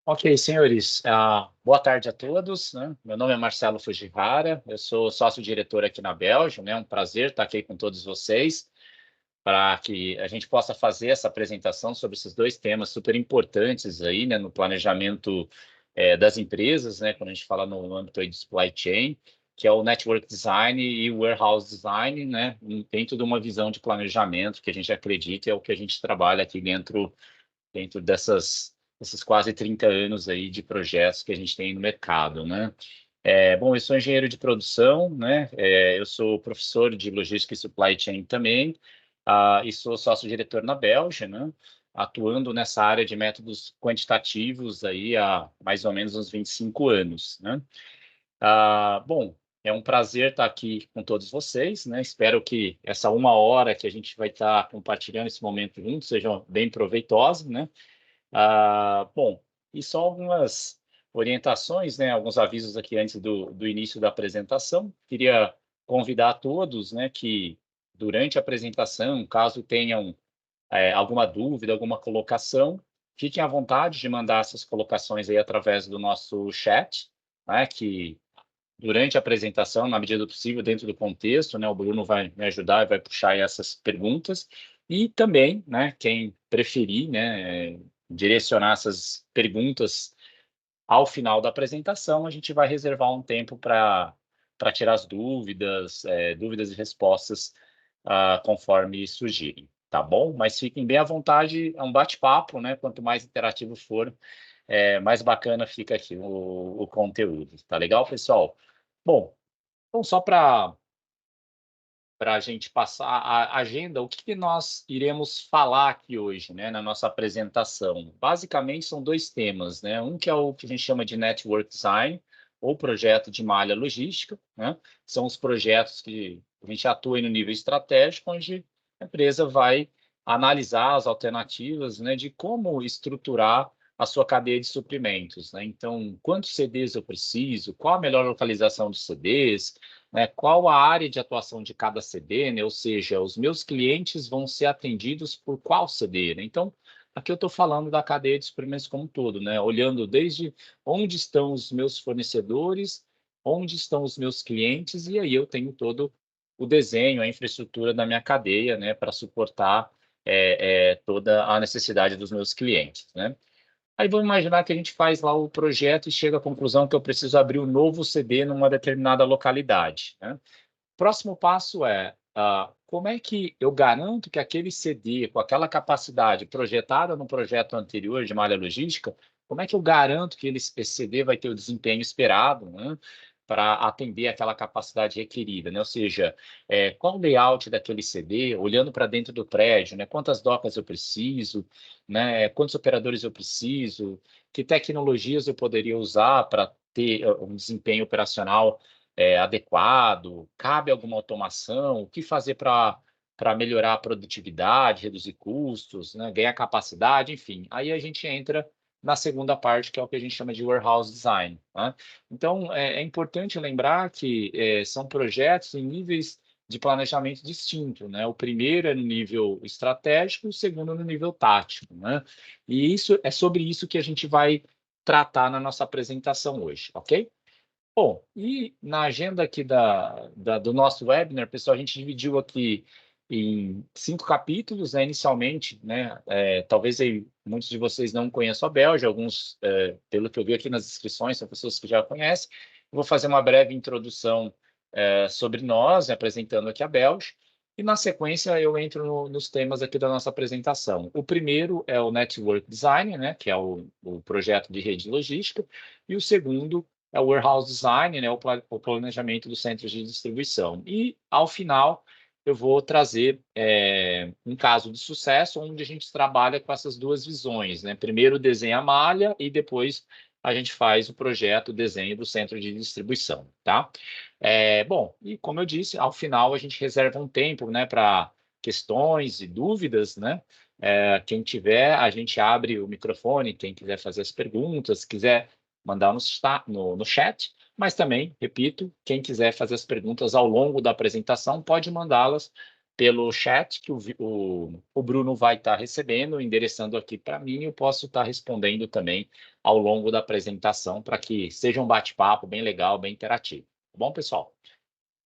Ok, senhores, boa tarde a todos, né? Meu nome é Marcelo Fujihara, eu sou sócio-diretor aqui na Bélgica, né? É um prazer estar aqui com todos vocês para que a gente possa fazer essa apresentação sobre esses dois temas super importantes aí, né? No planejamento das empresas, né? Quando a gente fala no âmbito aí de supply chain, que é o Network Design e o Warehouse Design, né? Dentro de uma visão de planejamento que a gente acredita é o que a gente trabalha aqui dentro desses quase 30 anos aí de projetos que a gente tem no mercado, né? Bom, eu sou engenheiro de produção, né? Eu sou professor de logística e supply chain também, e sou sócio-diretor na Bélgica, né? Atuando nessa área de métodos quantitativos aí há mais ou menos uns 25 anos, né? Bom, é um prazer estar aqui com todos vocês, né? Espero que essa uma hora que a gente vai estar compartilhando esse momento juntos seja bem proveitosa, né? Bom, e só algumas orientações, né, alguns avisos aqui antes do início da apresentação. Queria convidar a todos, né, que durante a apresentação, caso tenham alguma dúvida, alguma colocação, fiquem à vontade de mandar essas colocações aí através do nosso chat, né, que durante a apresentação, na medida do possível, dentro do contexto, né, o Bruno vai me ajudar e vai puxar essas perguntas. E também, né, quem preferir, né, direcionar essas perguntas ao final da apresentação, a gente vai reservar um tempo para tirar as dúvidas, dúvidas e respostas conforme surgirem, tá bom? Mas fiquem bem à vontade, é um bate-papo, né? Quanto mais interativo for, mais bacana fica aqui o conteúdo. Tá legal, pessoal? Bom, então só para a gente passar a agenda, o que nós iremos falar aqui hoje, né, na nossa apresentação? Basicamente, são dois temas, né? Um que é o que a gente chama de Network Design, ou projeto de malha logística, né? São os projetos que a gente atua no nível estratégico, onde a empresa vai analisar as alternativas, né, de como estruturar a sua cadeia de suprimentos, né? Então, quantos CDs eu preciso? Qual a melhor localização dos CDs? Né, qual a área de atuação de cada CD, né? Ou seja, os meus clientes vão ser atendidos por qual CD, né? Então, aqui eu estou falando da cadeia de suprimentos como um todo, né? Olhando desde onde estão os meus fornecedores, onde estão os meus clientes, e aí eu tenho todo o desenho, a infraestrutura da minha cadeia, né? Para suportar toda a necessidade dos meus clientes, né? Aí vamos imaginar que a gente faz lá o projeto e chega à conclusão que eu preciso abrir um novo CD numa determinada localidade, né? Próximo passo é como é que eu garanto que aquele CD, com aquela capacidade projetada no projeto anterior de malha logística, como é que eu garanto que esse CD vai ter o desempenho esperado, né, para atender aquela capacidade requerida, né? Ou seja, qual o layout daquele CD, olhando para dentro do prédio, né? Quantas docas eu preciso, né? Quantos operadores eu preciso, que tecnologias eu poderia usar para ter um desempenho operacional adequado, cabe alguma automação, o que fazer para melhorar a produtividade, reduzir custos, né, ganhar capacidade, enfim. Aí a gente entra na segunda parte, que é o que a gente chama de warehouse design, né? Então, é importante lembrar que são projetos em níveis de planejamento distinto, né? O primeiro é no nível estratégico, o segundo no nível tático, né? E isso é sobre isso que a gente vai tratar na nossa apresentação hoje, ok? Bom, e na agenda aqui do nosso webinar, pessoal, a gente dividiu aqui em 5 capítulos, né, inicialmente, né, talvez aí muitos de vocês não conheçam a Bélgica, alguns, pelo que eu vi aqui nas inscrições, são pessoas que já conhecem. Eu vou fazer uma breve introdução sobre nós, né, apresentando aqui a Bélgica, e na sequência eu entro nos temas aqui da nossa apresentação. O primeiro é o Network Design, né, que é o projeto de rede logística, e o segundo é o warehouse design, né, o planejamento dos centros de distribuição. E, ao final, eu vou trazer um caso de sucesso onde a gente trabalha com essas duas visões, né? Primeiro desenha a malha e depois a gente faz o projeto, o desenho do centro de distribuição, tá? Bom, e como eu disse, ao final a gente reserva um tempo, né, para questões e dúvidas, né? Quem tiver, a gente abre o microfone, quem quiser fazer as perguntas, quiser mandar no chat, mas também, repito, quem quiser fazer as perguntas ao longo da apresentação pode mandá-las pelo chat, que o Bruno vai estar recebendo, endereçando aqui para mim, eu posso estar respondendo também ao longo da apresentação, para que seja um bate-papo bem legal, bem interativo. Tá bom, pessoal?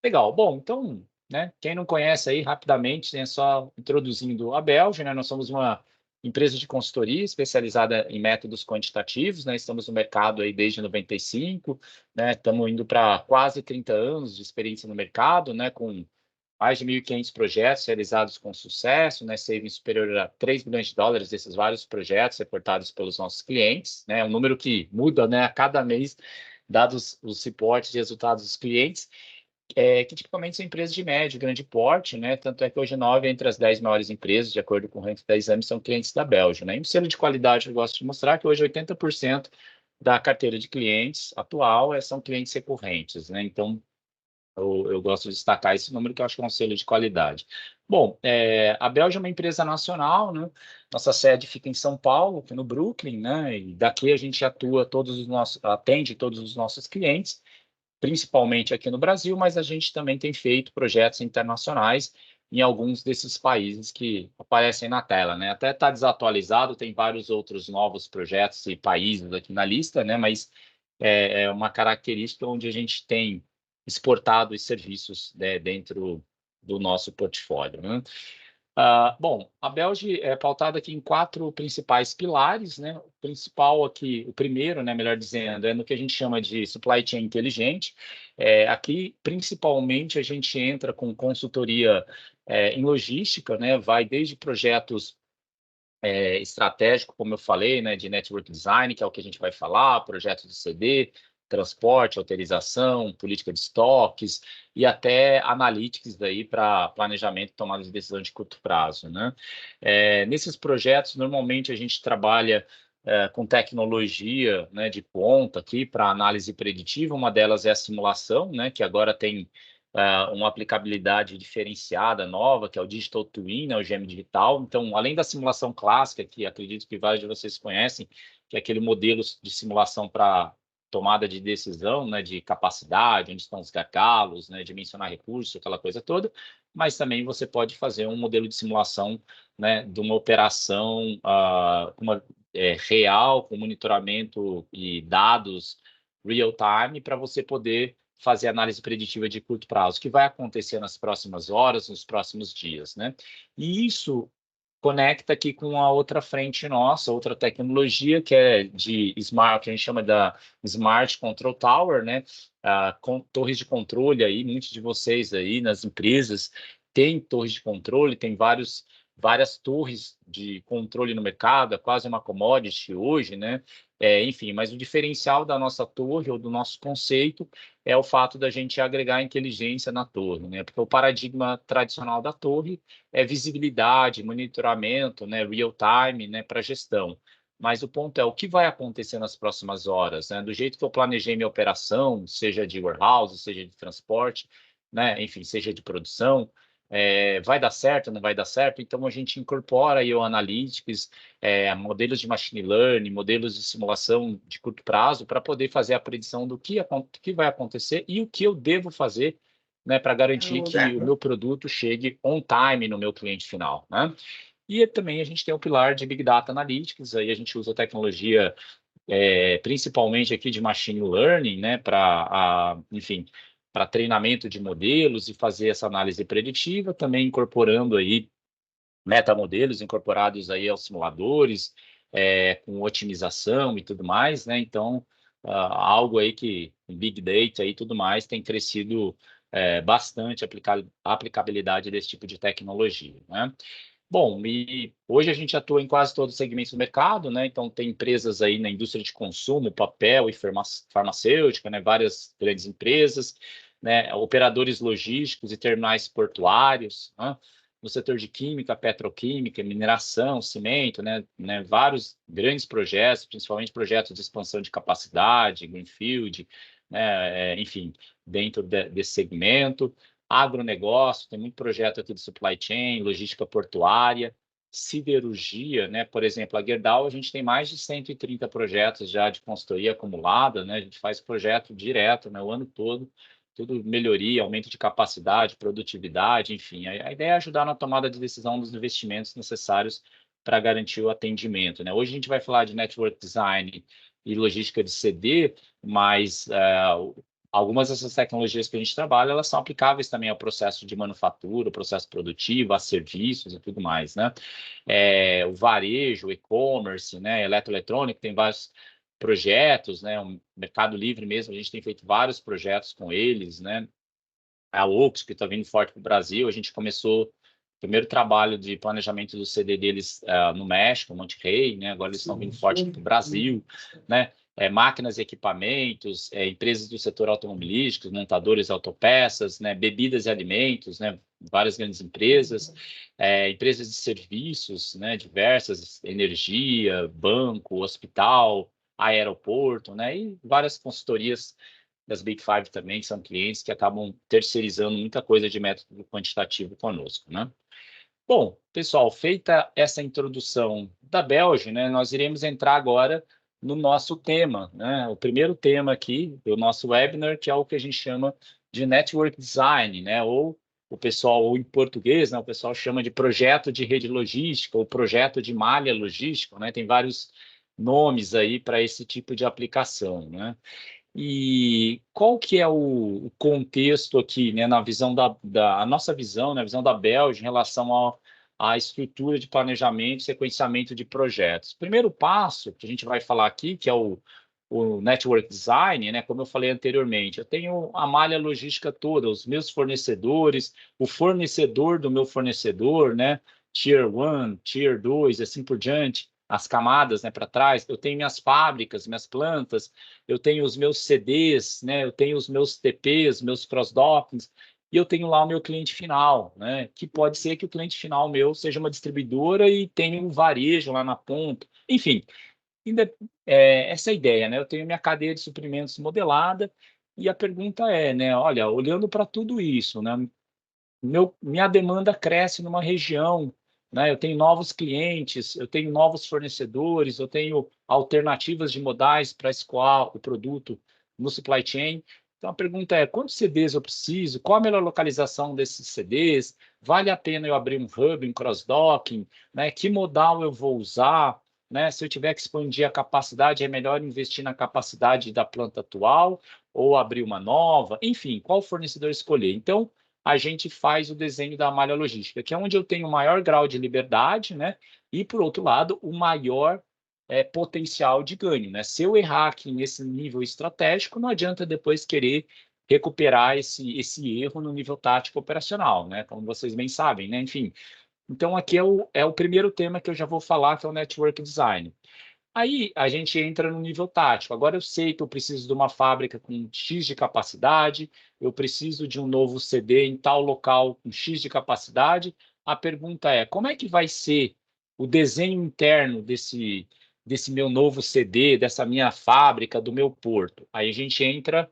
Legal. Bom, então, né, quem não conhece aí, rapidamente, né, só introduzindo a Belge, né, nós somos uma empresa de consultoria especializada em métodos quantitativos, né, estamos no mercado aí desde 95, né, estamos indo para quase 30 anos de experiência no mercado, né, com mais de 1.500 projetos realizados com sucesso, né, savings superior a 3 bilhões de dólares desses vários projetos reportados pelos nossos clientes, né, um número que muda, né, a cada mês, dados os reportes de resultados dos clientes, que tipicamente são empresas de médio e grande porte, né, tanto é que hoje 9 entre as 10 maiores empresas, de acordo com o ranking da Exame, são clientes da Belgium, né, e um selo de qualidade que eu gosto de mostrar que hoje 80% da carteira de clientes atual são clientes recorrentes, né, então eu gosto de destacar esse número, que eu acho que é um selo de qualidade. Bom, a Belgium é uma empresa nacional, né? Nossa sede fica em São Paulo, aqui no Brooklyn, né? E daqui a gente atende todos os nossos clientes, principalmente aqui no Brasil, mas a gente também tem feito projetos internacionais em alguns desses países que aparecem na tela, né? Até está desatualizado, tem vários outros novos projetos e países aqui na lista, né? Mas é uma característica onde a gente tem exportado os serviços, né, dentro do nosso portfólio, né? Bom, a Belge é pautada aqui em 4 principais pilares, né? O principal aqui, o primeiro, né, melhor dizendo, é no que a gente chama de supply chain inteligente. Aqui, principalmente, a gente entra com consultoria em logística, né? Vai desde projetos estratégico, como eu falei, né, de network design, que é o que a gente vai falar, projetos de CD, transporte, autorização, política de estoques e até analytics daí para planejamento e tomada de decisão de curto prazo, né? Nesses projetos, normalmente a gente trabalha com tecnologia, né, de ponta aqui para análise preditiva. Uma delas é a simulação, né, que agora tem uma aplicabilidade diferenciada, nova, que é o Digital Twin, né, o GEM digital. Então, além da simulação clássica, que acredito que vários de vocês conhecem, que é aquele modelo de simulação para tomada de decisão, né, de capacidade, onde estão os gargalos, né, dimensionar recursos, aquela coisa toda, mas também você pode fazer um modelo de simulação, né, de uma operação real, com monitoramento e dados real time, para você poder fazer análise preditiva de curto prazo, que vai acontecer nas próximas horas, nos próximos dias, né? E isso conecta aqui com a outra frente nossa, outra tecnologia que é de smart, que a gente chama da Smart Control Tower, né? Com torres de controle aí, muitos de vocês aí nas empresas têm torres de controle, tem várias torres de controle no mercado, é quase uma commodity hoje, né? Enfim, mas o diferencial da nossa torre ou do nosso conceito é o fato da gente agregar inteligência na torre, né? Porque o paradigma tradicional da torre é visibilidade, monitoramento, né, real time, né, para gestão. Mas o ponto é o que vai acontecer nas próximas horas, né? Do jeito que eu planejei minha operação, seja de warehouse, seja de transporte, né, enfim, seja de produção, vai dar certo, não vai dar certo? Então a gente incorpora aí o analytics, modelos de machine learning, modelos de simulação de curto prazo para poder fazer a predição do que vai acontecer e o que eu devo fazer, né, para garantir que o meu produto chegue on time no meu cliente final, né? E também a gente tem o pilar de Big Data Analytics, aí a gente usa tecnologia principalmente aqui de machine learning, né, enfim, para treinamento de modelos e fazer essa análise preditiva, também incorporando aí metamodelos incorporados aí aos simuladores, com otimização e tudo mais, né? Então, algo aí que Big Data e tudo mais tem crescido bastante a aplicabilidade desse tipo de tecnologia, né? Bom, e hoje a gente atua em quase todos os segmentos do mercado, né? Então, tem empresas aí na indústria de consumo, papel e farmacêutica, né? Várias grandes empresas, né? Operadores logísticos e terminais portuários, né? No setor de química, petroquímica, mineração, cimento, né? Vários grandes projetos, principalmente projetos de expansão de capacidade, greenfield, né? Enfim, dentro desse segmento. Agronegócio, tem muito projeto aqui de supply chain, logística portuária, siderurgia, né? Por exemplo, a Gerdau, a gente tem mais de 130 projetos já de consultoria acumulada, né? A gente faz projeto direto, né, o ano todo, tudo melhoria, aumento de capacidade, produtividade, enfim. A ideia é ajudar na tomada de decisão dos investimentos necessários para garantir o atendimento, né? Hoje a gente vai falar de network design e logística de CD, mas algumas dessas tecnologias que a gente trabalha, elas são aplicáveis também ao processo de manufatura, processo produtivo, a serviços e tudo mais, né? O varejo, o e-commerce, né? Eletroeletrônico, tem vários projetos, né? O Mercado Livre mesmo, a gente tem feito vários projetos com eles, né? A Ox, que está vindo forte para o Brasil, a gente começou o primeiro trabalho de planejamento do CD deles no México, Monterrey, né? Agora eles estão vindo forte para o Brasil, né? Máquinas e equipamentos, empresas do setor automobilístico, montadores de autopeças, né? Bebidas e alimentos, né? Várias grandes empresas, empresas de serviços, né? Diversas, energia, banco, hospital, aeroporto, né? E várias consultorias das Big Five também, que são clientes que acabam terceirizando muita coisa de método quantitativo conosco, né? Bom, pessoal, feita essa introdução da Belge, né, nós iremos entrar agora no nosso tema, né? O primeiro tema aqui do nosso webinar, que é o que a gente chama de Network Design, né? Ou o pessoal, ou em português, né, o pessoal chama de projeto de rede logística ou projeto de malha logística, né? Tem vários nomes aí para esse tipo de aplicação, né? E qual que é o contexto aqui, né, na visão a nossa visão, na visão da Belge, em relação à estrutura de planejamento e sequenciamento de projetos? O primeiro passo que a gente vai falar aqui, que é o Network Design, né, como eu falei anteriormente, eu tenho a malha logística toda, os meus fornecedores, o fornecedor do meu fornecedor, né, Tier 1, Tier 2, assim por diante, as camadas, né, para trás. Eu tenho minhas fábricas, minhas plantas, eu tenho os meus CDs, né, eu tenho os meus TPs, meus cross-dockings, e eu tenho lá o meu cliente final, né, que pode ser que o cliente final meu seja uma distribuidora e tenha um varejo lá na ponta. Enfim, essa é a ideia, né? Eu tenho minha cadeia de suprimentos modelada e a pergunta é, né, olha, olhando para tudo isso, né, minha demanda cresce numa região, né? Eu tenho novos clientes, eu tenho novos fornecedores, eu tenho alternativas de modais para escoar o produto no supply chain. Então, a pergunta é, quantos CDs eu preciso? Qual a melhor localização desses CDs? Vale a pena eu abrir um hub, um cross-docking? Né? Que modal eu vou usar? Né? Se eu tiver que expandir a capacidade, é melhor investir na capacidade da planta atual ou abrir uma nova? Enfim, qual fornecedor escolher? Então, a gente faz o desenho da malha logística, que é onde eu tenho o maior grau de liberdade, né? E, por outro lado, o maior potencial de ganho, né? Se eu errar aqui nesse nível estratégico, não adianta depois querer recuperar esse erro no nível tático operacional, né? Como vocês bem sabem, né? Enfim, então aqui é o primeiro tema que eu já vou falar, que é o Network Design. Aí a gente entra no nível tático. Agora eu sei que eu preciso de uma fábrica com X de capacidade, eu preciso de um novo CD em tal local com X de capacidade. A pergunta é, como é que vai ser o desenho interno desse meu novo CD, dessa minha fábrica, do meu porto? Aí a gente entra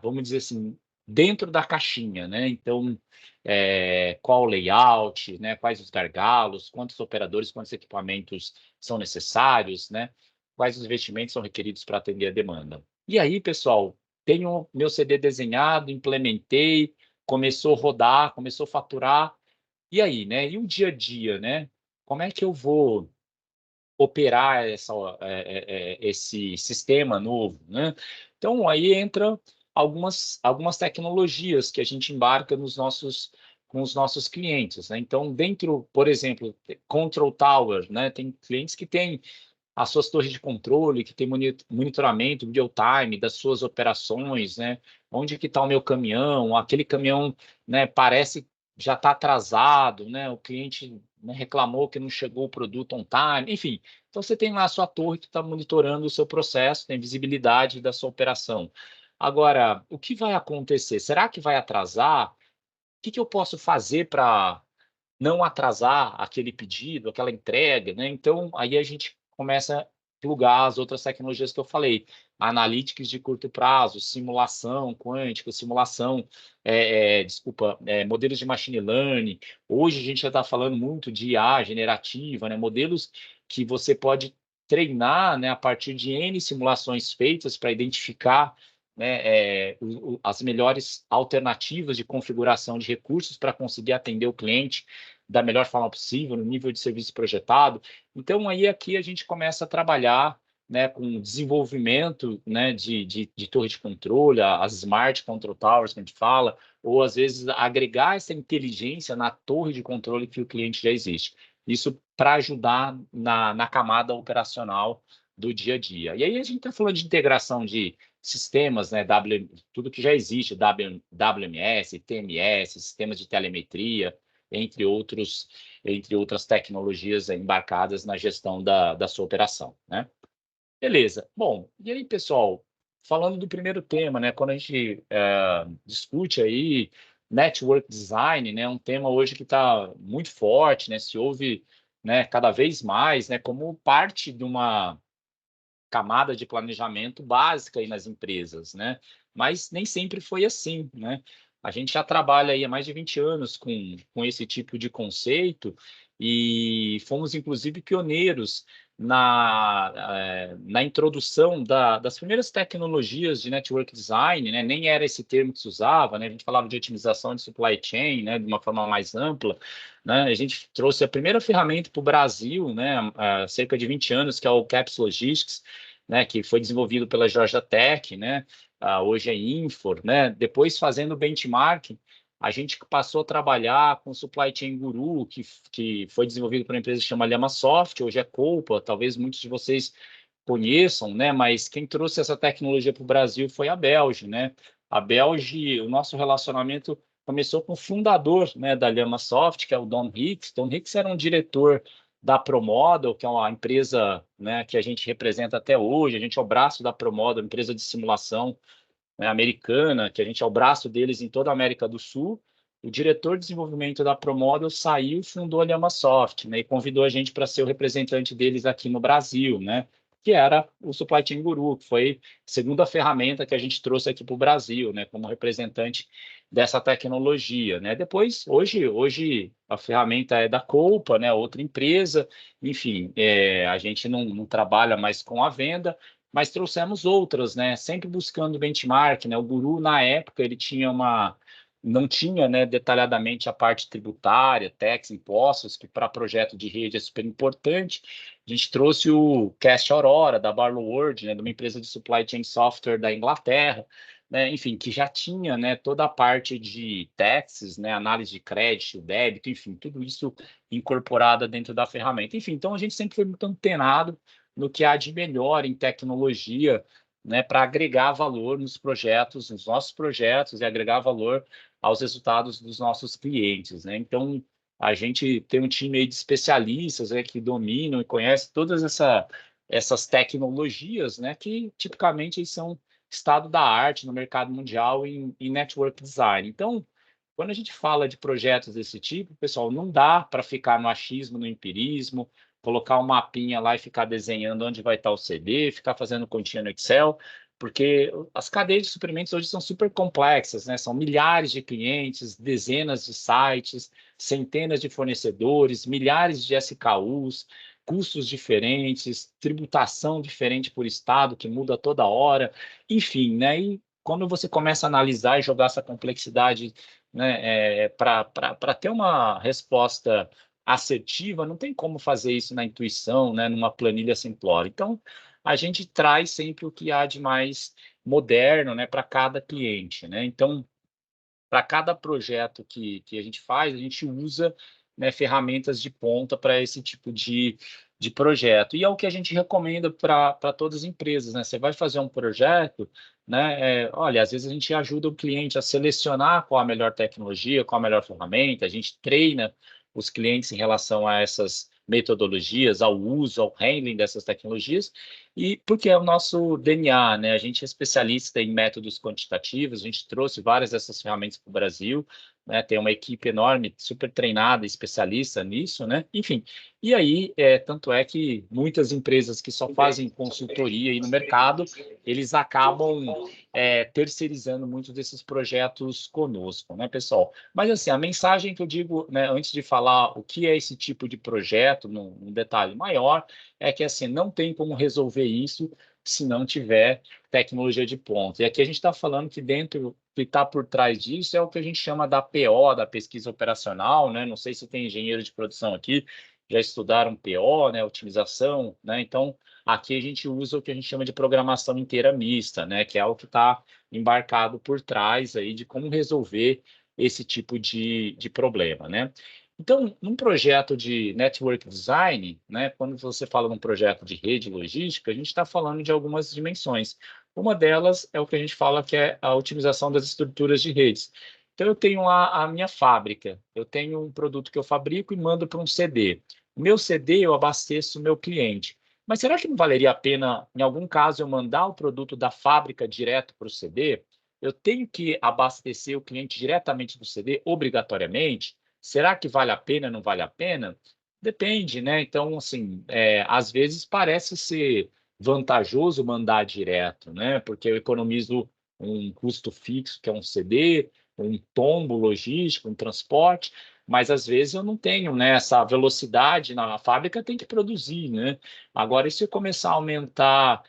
vamos dizer assim, dentro da caixinha, né? Então, qual o layout, né? Quais os gargalos, quantos operadores, quantos equipamentos são necessários, né? Quais os investimentos são requeridos para atender a demanda. E aí, pessoal, tenho meu CD desenhado, implementei, começou a rodar, começou a faturar. E aí, né? E o dia a dia, né? Como é que eu vou operar esse sistema novo, né? Então, aí entra algumas tecnologias que a gente embarca com os nossos clientes, né? Então, dentro, por exemplo, Control Tower, né? Tem clientes que têm as suas torres de controle, que tem monitoramento real-time das suas operações, né? Onde que está o meu caminhão? Aquele caminhão, né, parece já está atrasado, né? O cliente, né, reclamou que não chegou o produto on time, enfim. Então, você tem lá a sua torre que está monitorando o seu processo, tem visibilidade da sua operação. Agora, o que vai acontecer? Será que vai atrasar? O que eu posso fazer para não atrasar aquele pedido, aquela entrega, né? Então, aí a gente começa a plugar as outras tecnologias que eu falei, analytics de curto prazo, simulação quântica, simulação, modelos de machine learning. Hoje a gente já está falando muito de IA generativa, né? Modelos que você pode treinar, né, a partir de N simulações feitas para identificar né, as melhores alternativas de configuração de recursos para conseguir atender o cliente da melhor forma possível, no nível de serviço projetado. Então, aí aqui a gente começa a trabalhar, né, com desenvolvimento, né, de torre de controle, as Smart Control Towers que a gente fala, ou às vezes agregar essa inteligência na torre de controle que o cliente já existe. Isso para ajudar na camada operacional do dia a dia. E aí a gente está falando de integração de sistemas, né, tudo que já existe, WMS, TMS, sistemas de telemetria, entre outras tecnologias embarcadas na gestão da sua operação, né? Beleza. Bom, e aí, pessoal, falando do primeiro tema, né, quando a gente discute aí network design, né, um tema hoje que está muito forte, né, se ouve, né, cada vez mais, né, como parte de uma camada de planejamento básica aí nas empresas, né? Mas nem sempre foi assim, né? A gente já trabalha aí há mais de 20 anos com esse tipo de conceito e fomos, inclusive, pioneiros na introdução das primeiras tecnologias de network design, né? Nem era esse termo que se usava, né? A gente falava de otimização de supply chain, né? De uma forma mais ampla, né? A gente trouxe a primeira ferramenta para o Brasil, né? Há cerca de 20 anos, que é o Caps Logistics, né, que foi desenvolvido pela Georgia Tech, né, hoje é Infor, né, depois fazendo benchmark, a gente passou a trabalhar com o Supply Chain Guru, que foi desenvolvido por uma empresa que chama Llamasoft, hoje é Coupa, talvez muitos de vocês conheçam, né, mas quem trouxe essa tecnologia para o Brasil foi a Belge, né, a Belge, o nosso relacionamento começou com o fundador, né, da Llamasoft, que é o Don Hicks. Don Hicks era um diretor da ProModel, que é uma empresa, né, que a gente representa até hoje. A gente é o braço da ProModel, empresa de simulação, né, americana, que a gente é o braço deles em toda a América do Sul. O diretor de desenvolvimento da ProModel saiu e fundou a Llamasoft, né, e convidou a gente para ser o representante deles aqui no Brasil, né, que era o Supply Chain Guru, que foi a segunda ferramenta que a gente trouxe aqui para o Brasil, né, como representante dessa tecnologia, né. Depois, hoje a ferramenta é da Coupa, né, outra empresa, enfim, a gente não trabalha mais com a venda, mas trouxemos outras, né? Sempre buscando benchmark, né? O Guru, na época, ele tinha não tinha, né, detalhadamente a parte tributária, tax, impostos, que para projeto de rede é super importante. A gente trouxe o Cast Aurora, da Barlow World, né, de uma empresa de supply chain software da Inglaterra, né, enfim, que já tinha, né, toda a parte de taxes, né, análise de crédito, débito, enfim, tudo isso incorporada dentro da ferramenta. Enfim, então a gente sempre foi muito antenado no que há de melhor em tecnologia, né, para agregar valor nos projetos, nos nossos projetos, e agregar valor aos resultados dos nossos clientes, né? Então, a gente tem um time aí de especialistas, né, que dominam e conhecem todas essas tecnologias, né, que tipicamente são estado da arte no mercado mundial em network design. Então, quando a gente fala de projetos desse tipo, pessoal, não dá para ficar no achismo, no empirismo, colocar um mapinha lá e ficar desenhando onde vai estar o CD, ficar fazendo continha no Excel, porque as cadeias de suprimentos hoje são super complexas, né? São milhares de clientes, dezenas de sites, centenas de fornecedores, milhares de SKUs, custos diferentes, tributação diferente por estado, que muda toda hora, enfim, né? E quando você começa a analisar e jogar essa complexidade, né, para ter uma resposta assertiva, não tem como fazer isso na intuição, né, numa planilha simplória. Então, a gente traz sempre o que há de mais moderno, né, para cada cliente, né? Então, para cada projeto que a gente faz, a gente usa, né, ferramentas de ponta para esse tipo de projeto. E é o que a gente recomenda para todas as empresas, né? Você vai fazer um projeto, né? Olha, às vezes a gente ajuda o cliente a selecionar qual a melhor tecnologia, qual a melhor ferramenta, a gente treina os clientes em relação a essas metodologias, ao uso, ao handling dessas tecnologias, e porque é o nosso DNA, né? A gente é especialista em métodos quantitativos, a gente trouxe várias dessas ferramentas para o Brasil, né? Tem uma equipe enorme, super treinada, especialista nisso, né? Enfim, E aí, tanto é que muitas empresas que só fazem consultoria aí no mercado, eles acabam terceirizando muitos desses projetos conosco, né, pessoal? Mas assim, a mensagem que eu digo, né, antes de falar o que é esse tipo de projeto, num detalhe maior, é que assim, não tem como resolver isso se não tiver tecnologia de ponta. E aqui a gente está falando que dentro, que está por trás disso é o que a gente chama da PO, da pesquisa operacional, né? Não sei se tem engenheiro de produção aqui, já estudaram PO, né? Otimização, né? Então, aqui a gente usa o que a gente chama de programação inteira mista, né? Que é o que está embarcado por trás aí de como resolver esse tipo de problema, né? Então, num projeto de network design, né, quando você fala num projeto de rede logística, a gente está falando de algumas dimensões. Uma delas é o que a gente fala que é a otimização das estruturas de redes. Então, eu tenho lá a minha fábrica, eu tenho um produto que eu fabrico e mando para um CD. O meu CD eu abasteço o meu cliente. Mas será que não valeria a pena, em algum caso, eu mandar o produto da fábrica direto para o CD? Eu tenho que abastecer o cliente diretamente do CD, obrigatoriamente? Será que vale a pena, não vale a pena? Depende, né? Então, assim, às vezes parece ser vantajoso mandar direto, né? Porque eu economizo um custo fixo, que é um CD, um tombo logístico, um transporte, mas às vezes eu não tenho, né, essa velocidade na fábrica, tem que produzir, né? Agora, e se eu começar a aumentar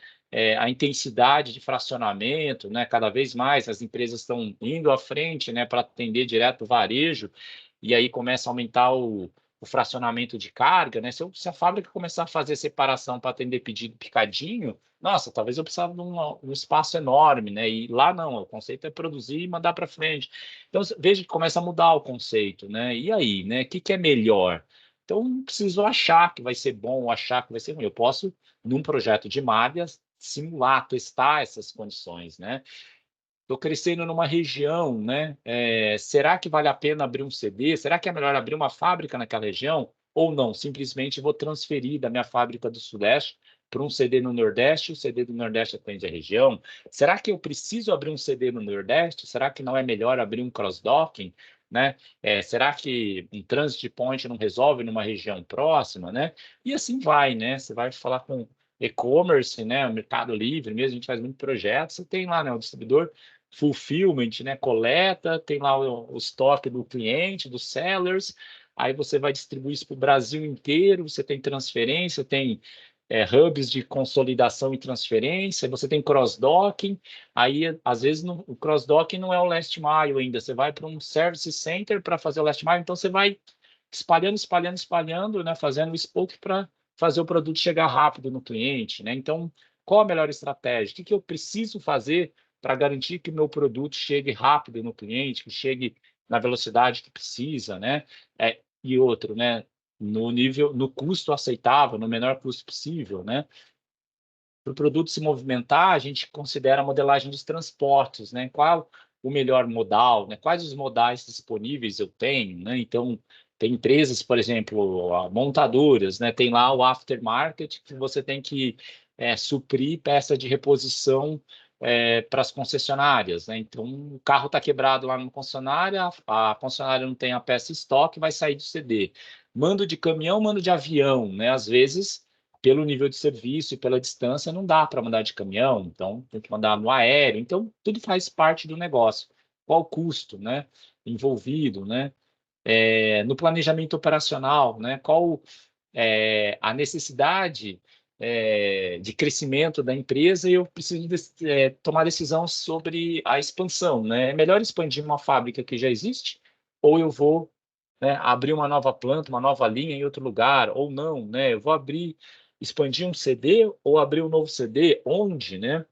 a intensidade de fracionamento, né? Cada vez mais as empresas estão indo à frente, né, para atender direto o varejo, e aí começa a aumentar o fracionamento de carga, né? Se a fábrica começar a fazer separação para atender pedido picadinho, nossa, talvez eu precisava de um espaço enorme, né? E lá não, o conceito é produzir e mandar para frente. Então, veja que começa a mudar o conceito, né? E aí, né? O que é melhor? Então, não preciso achar que vai ser bom ou achar que vai ser ruim. Eu posso, num projeto de malhas, simular, testar essas condições, né? Estou crescendo numa região, né? Será que vale a pena abrir um CD? Será que é melhor abrir uma fábrica naquela região? Ou não? Simplesmente vou transferir da minha fábrica do Sudeste para um CD no Nordeste, o CD do Nordeste atende a região. Será que eu preciso abrir um CD no Nordeste? Será que não é melhor abrir um cross-docking? Né? Será que um transit point não resolve numa região próxima, né? E assim vai, né? Você vai falar com e-commerce, né? O Mercado Livre mesmo, a gente faz muito projeto, você tem lá, né, o distribuidor fulfillment, né? Coleta, tem lá o estoque do cliente, dos sellers, aí você vai distribuir isso para o Brasil inteiro, você tem transferência, tem hubs de consolidação e transferência, você tem cross-docking, aí às vezes o cross-docking não é o last mile ainda, você vai para um service center para fazer o last mile, então você vai espalhando, espalhando, espalhando, né? Fazendo o spoke para fazer o produto chegar rápido no cliente, né? Então, qual a melhor estratégia? O que eu preciso fazer para garantir que o meu produto chegue rápido no cliente, que chegue na velocidade que precisa, né? E outro, né? No nível, no custo aceitável, no menor custo possível, né? Para o produto se movimentar, a gente considera a modelagem dos transportes, né? Qual o melhor modal, né? Quais os modais disponíveis eu tenho, né? Então, tem empresas, por exemplo, montadoras, né? Tem lá o aftermarket, que você tem que suprir peça de reposição para as concessionárias, né? Então, o carro está quebrado lá na concessionária, a concessionária não tem a peça em estoque, vai sair do CD. Mando de caminhão, mando de avião, né? Às vezes pelo nível de serviço e pela distância, não dá para mandar de caminhão, então tem que mandar no aéreo. Então, tudo faz parte do negócio. Qual o custo, né, envolvido, né? No planejamento operacional, né? Qual a necessidade de crescimento da empresa e eu preciso tomar decisão sobre a expansão, né? É melhor expandir uma fábrica que já existe ou eu vou, né, abrir uma nova planta, uma nova linha em outro lugar, ou não, né? Eu vou expandir um CD ou abrir um novo CD, onde, né?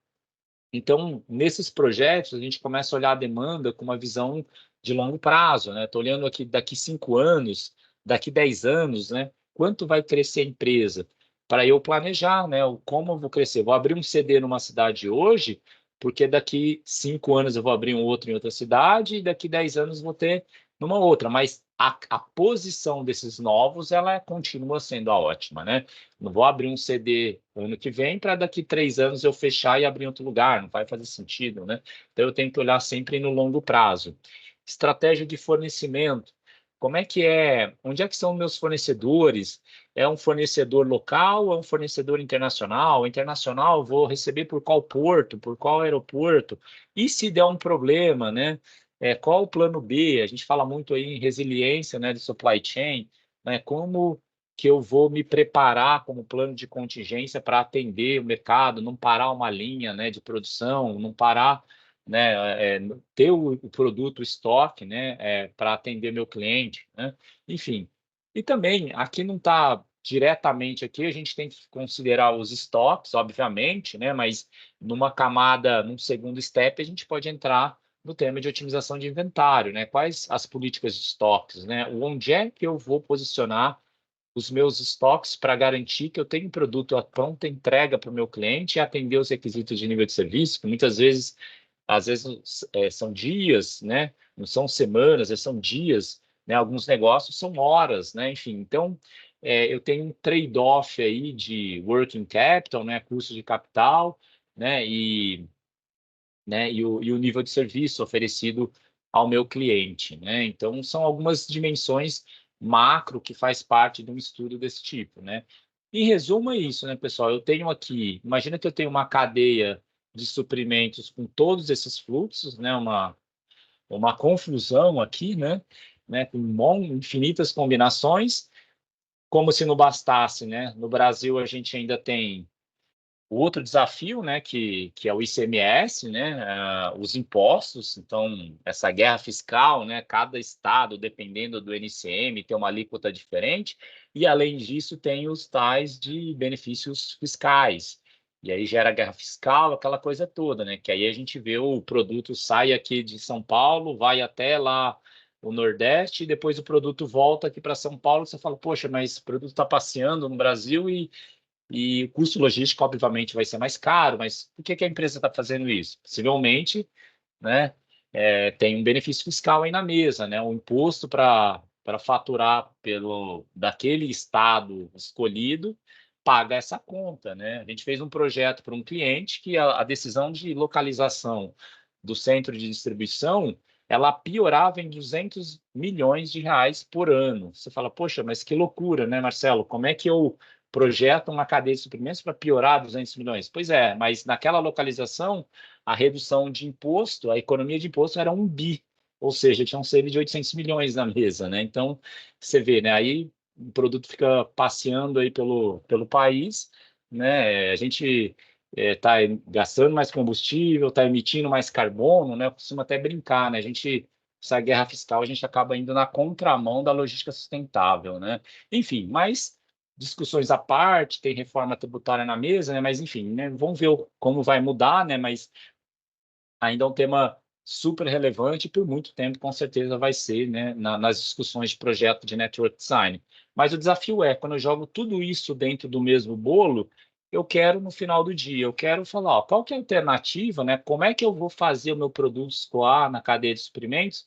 Então, nesses projetos, a gente começa a olhar a demanda com uma visão de longo prazo, né? Estou olhando aqui daqui 5 anos, daqui 10 anos, né? Quanto vai crescer a empresa? Para eu planejar, né? Como eu vou crescer? Vou abrir um CD numa cidade hoje, porque daqui 5 anos eu vou abrir um outro em outra cidade, e daqui 10 anos vou ter numa outra. Mas a posição desses novos, ela continua sendo a ótima, né? Não vou abrir um CD ano que vem para daqui 3 anos eu fechar e abrir em outro lugar, não vai fazer sentido, né? Então eu tenho que olhar sempre no longo prazo. Estratégia de fornecimento. Como é que é? Onde é que são meus fornecedores? é um fornecedor local, é um fornecedor internacional? Internacional, vou receber por qual porto, por qual aeroporto? E se der um problema, né? Qual o plano B? A gente fala muito aí em resiliência, né, de supply chain, né? Como que eu vou me preparar como plano de contingência para atender o mercado, não parar uma linha, né, de produção, não parar, né, ter o produto, o estoque, né, para atender meu cliente, né? Enfim. E também, aqui não está diretamente aqui, a gente tem que considerar os estoques, obviamente, né, mas numa camada, num segundo step, a gente pode entrar no tema de otimização de inventário, né? Quais as políticas de estoques, né? Onde é que eu vou posicionar os meus estoques para garantir que eu tenho produto à pronta entrega para o meu cliente e atender os requisitos de nível de serviço, que muitas vezes, às vezes, são dias, né? Não são semanas, são dias, né? Alguns negócios são horas, né? Enfim, então, eu tenho um trade-off aí de working capital, né? Custo de capital, né? E o nível de serviço oferecido ao meu cliente, né? Então, são algumas dimensões macro que faz parte de um estudo desse tipo, né? Em resumo, é isso, né, pessoal? Eu tenho aqui, imagina que eu tenho uma cadeia de suprimentos com todos esses fluxos, né? Uma confusão aqui, né? Com infinitas combinações, como se não bastasse, né? No Brasil, a gente ainda tem o outro desafio, né, que é o ICMS, né, os impostos. Então, essa guerra fiscal, né, cada estado, dependendo do NCM, tem uma alíquota diferente, e além disso, tem os tais de benefícios fiscais. E aí gera guerra fiscal, aquela coisa toda, né, que aí a gente vê o produto sai aqui de São Paulo, vai até lá o Nordeste, e depois o produto volta aqui para São Paulo, você fala, poxa, mas o produto está passeando no Brasil e o custo logístico, obviamente, vai ser mais caro, mas por que que a empresa está fazendo isso? Possivelmente, né, tem um benefício fiscal aí na mesa, né, um imposto para faturar daquele estado escolhido, paga essa conta, né? A gente fez um projeto para um cliente que a decisão de localização do centro de distribuição ela piorava em 200 milhões de reais por ano. Você fala, poxa, mas que loucura, né, Marcelo? Como é que eu projeto uma cadeia de suprimentos para piorar 200 milhões? Pois é, mas naquela localização, a redução de imposto, a economia de imposto era 1 bi, ou seja, tinha um save de 800 milhões na mesa, né? Então, você vê, né? Aí o produto fica passeando aí pelo país, né? A gente está gastando mais combustível, está emitindo mais carbono, né? Eu costumo até brincar, né? Essa guerra fiscal, a gente acaba indo na contramão da logística sustentável, né? Enfim, mas discussões à parte, tem reforma tributária na mesa, né? Mas enfim, né? Vamos ver como vai mudar, né? Mas ainda é um tema super relevante e por muito tempo, com certeza, vai ser, né? Nas discussões de projeto de network design. Mas o desafio é, quando eu jogo tudo isso dentro do mesmo bolo, eu quero, no final do dia, eu quero falar, ó, qual que é a alternativa, né? Como é que eu vou fazer o meu produto escoar na cadeia de suprimentos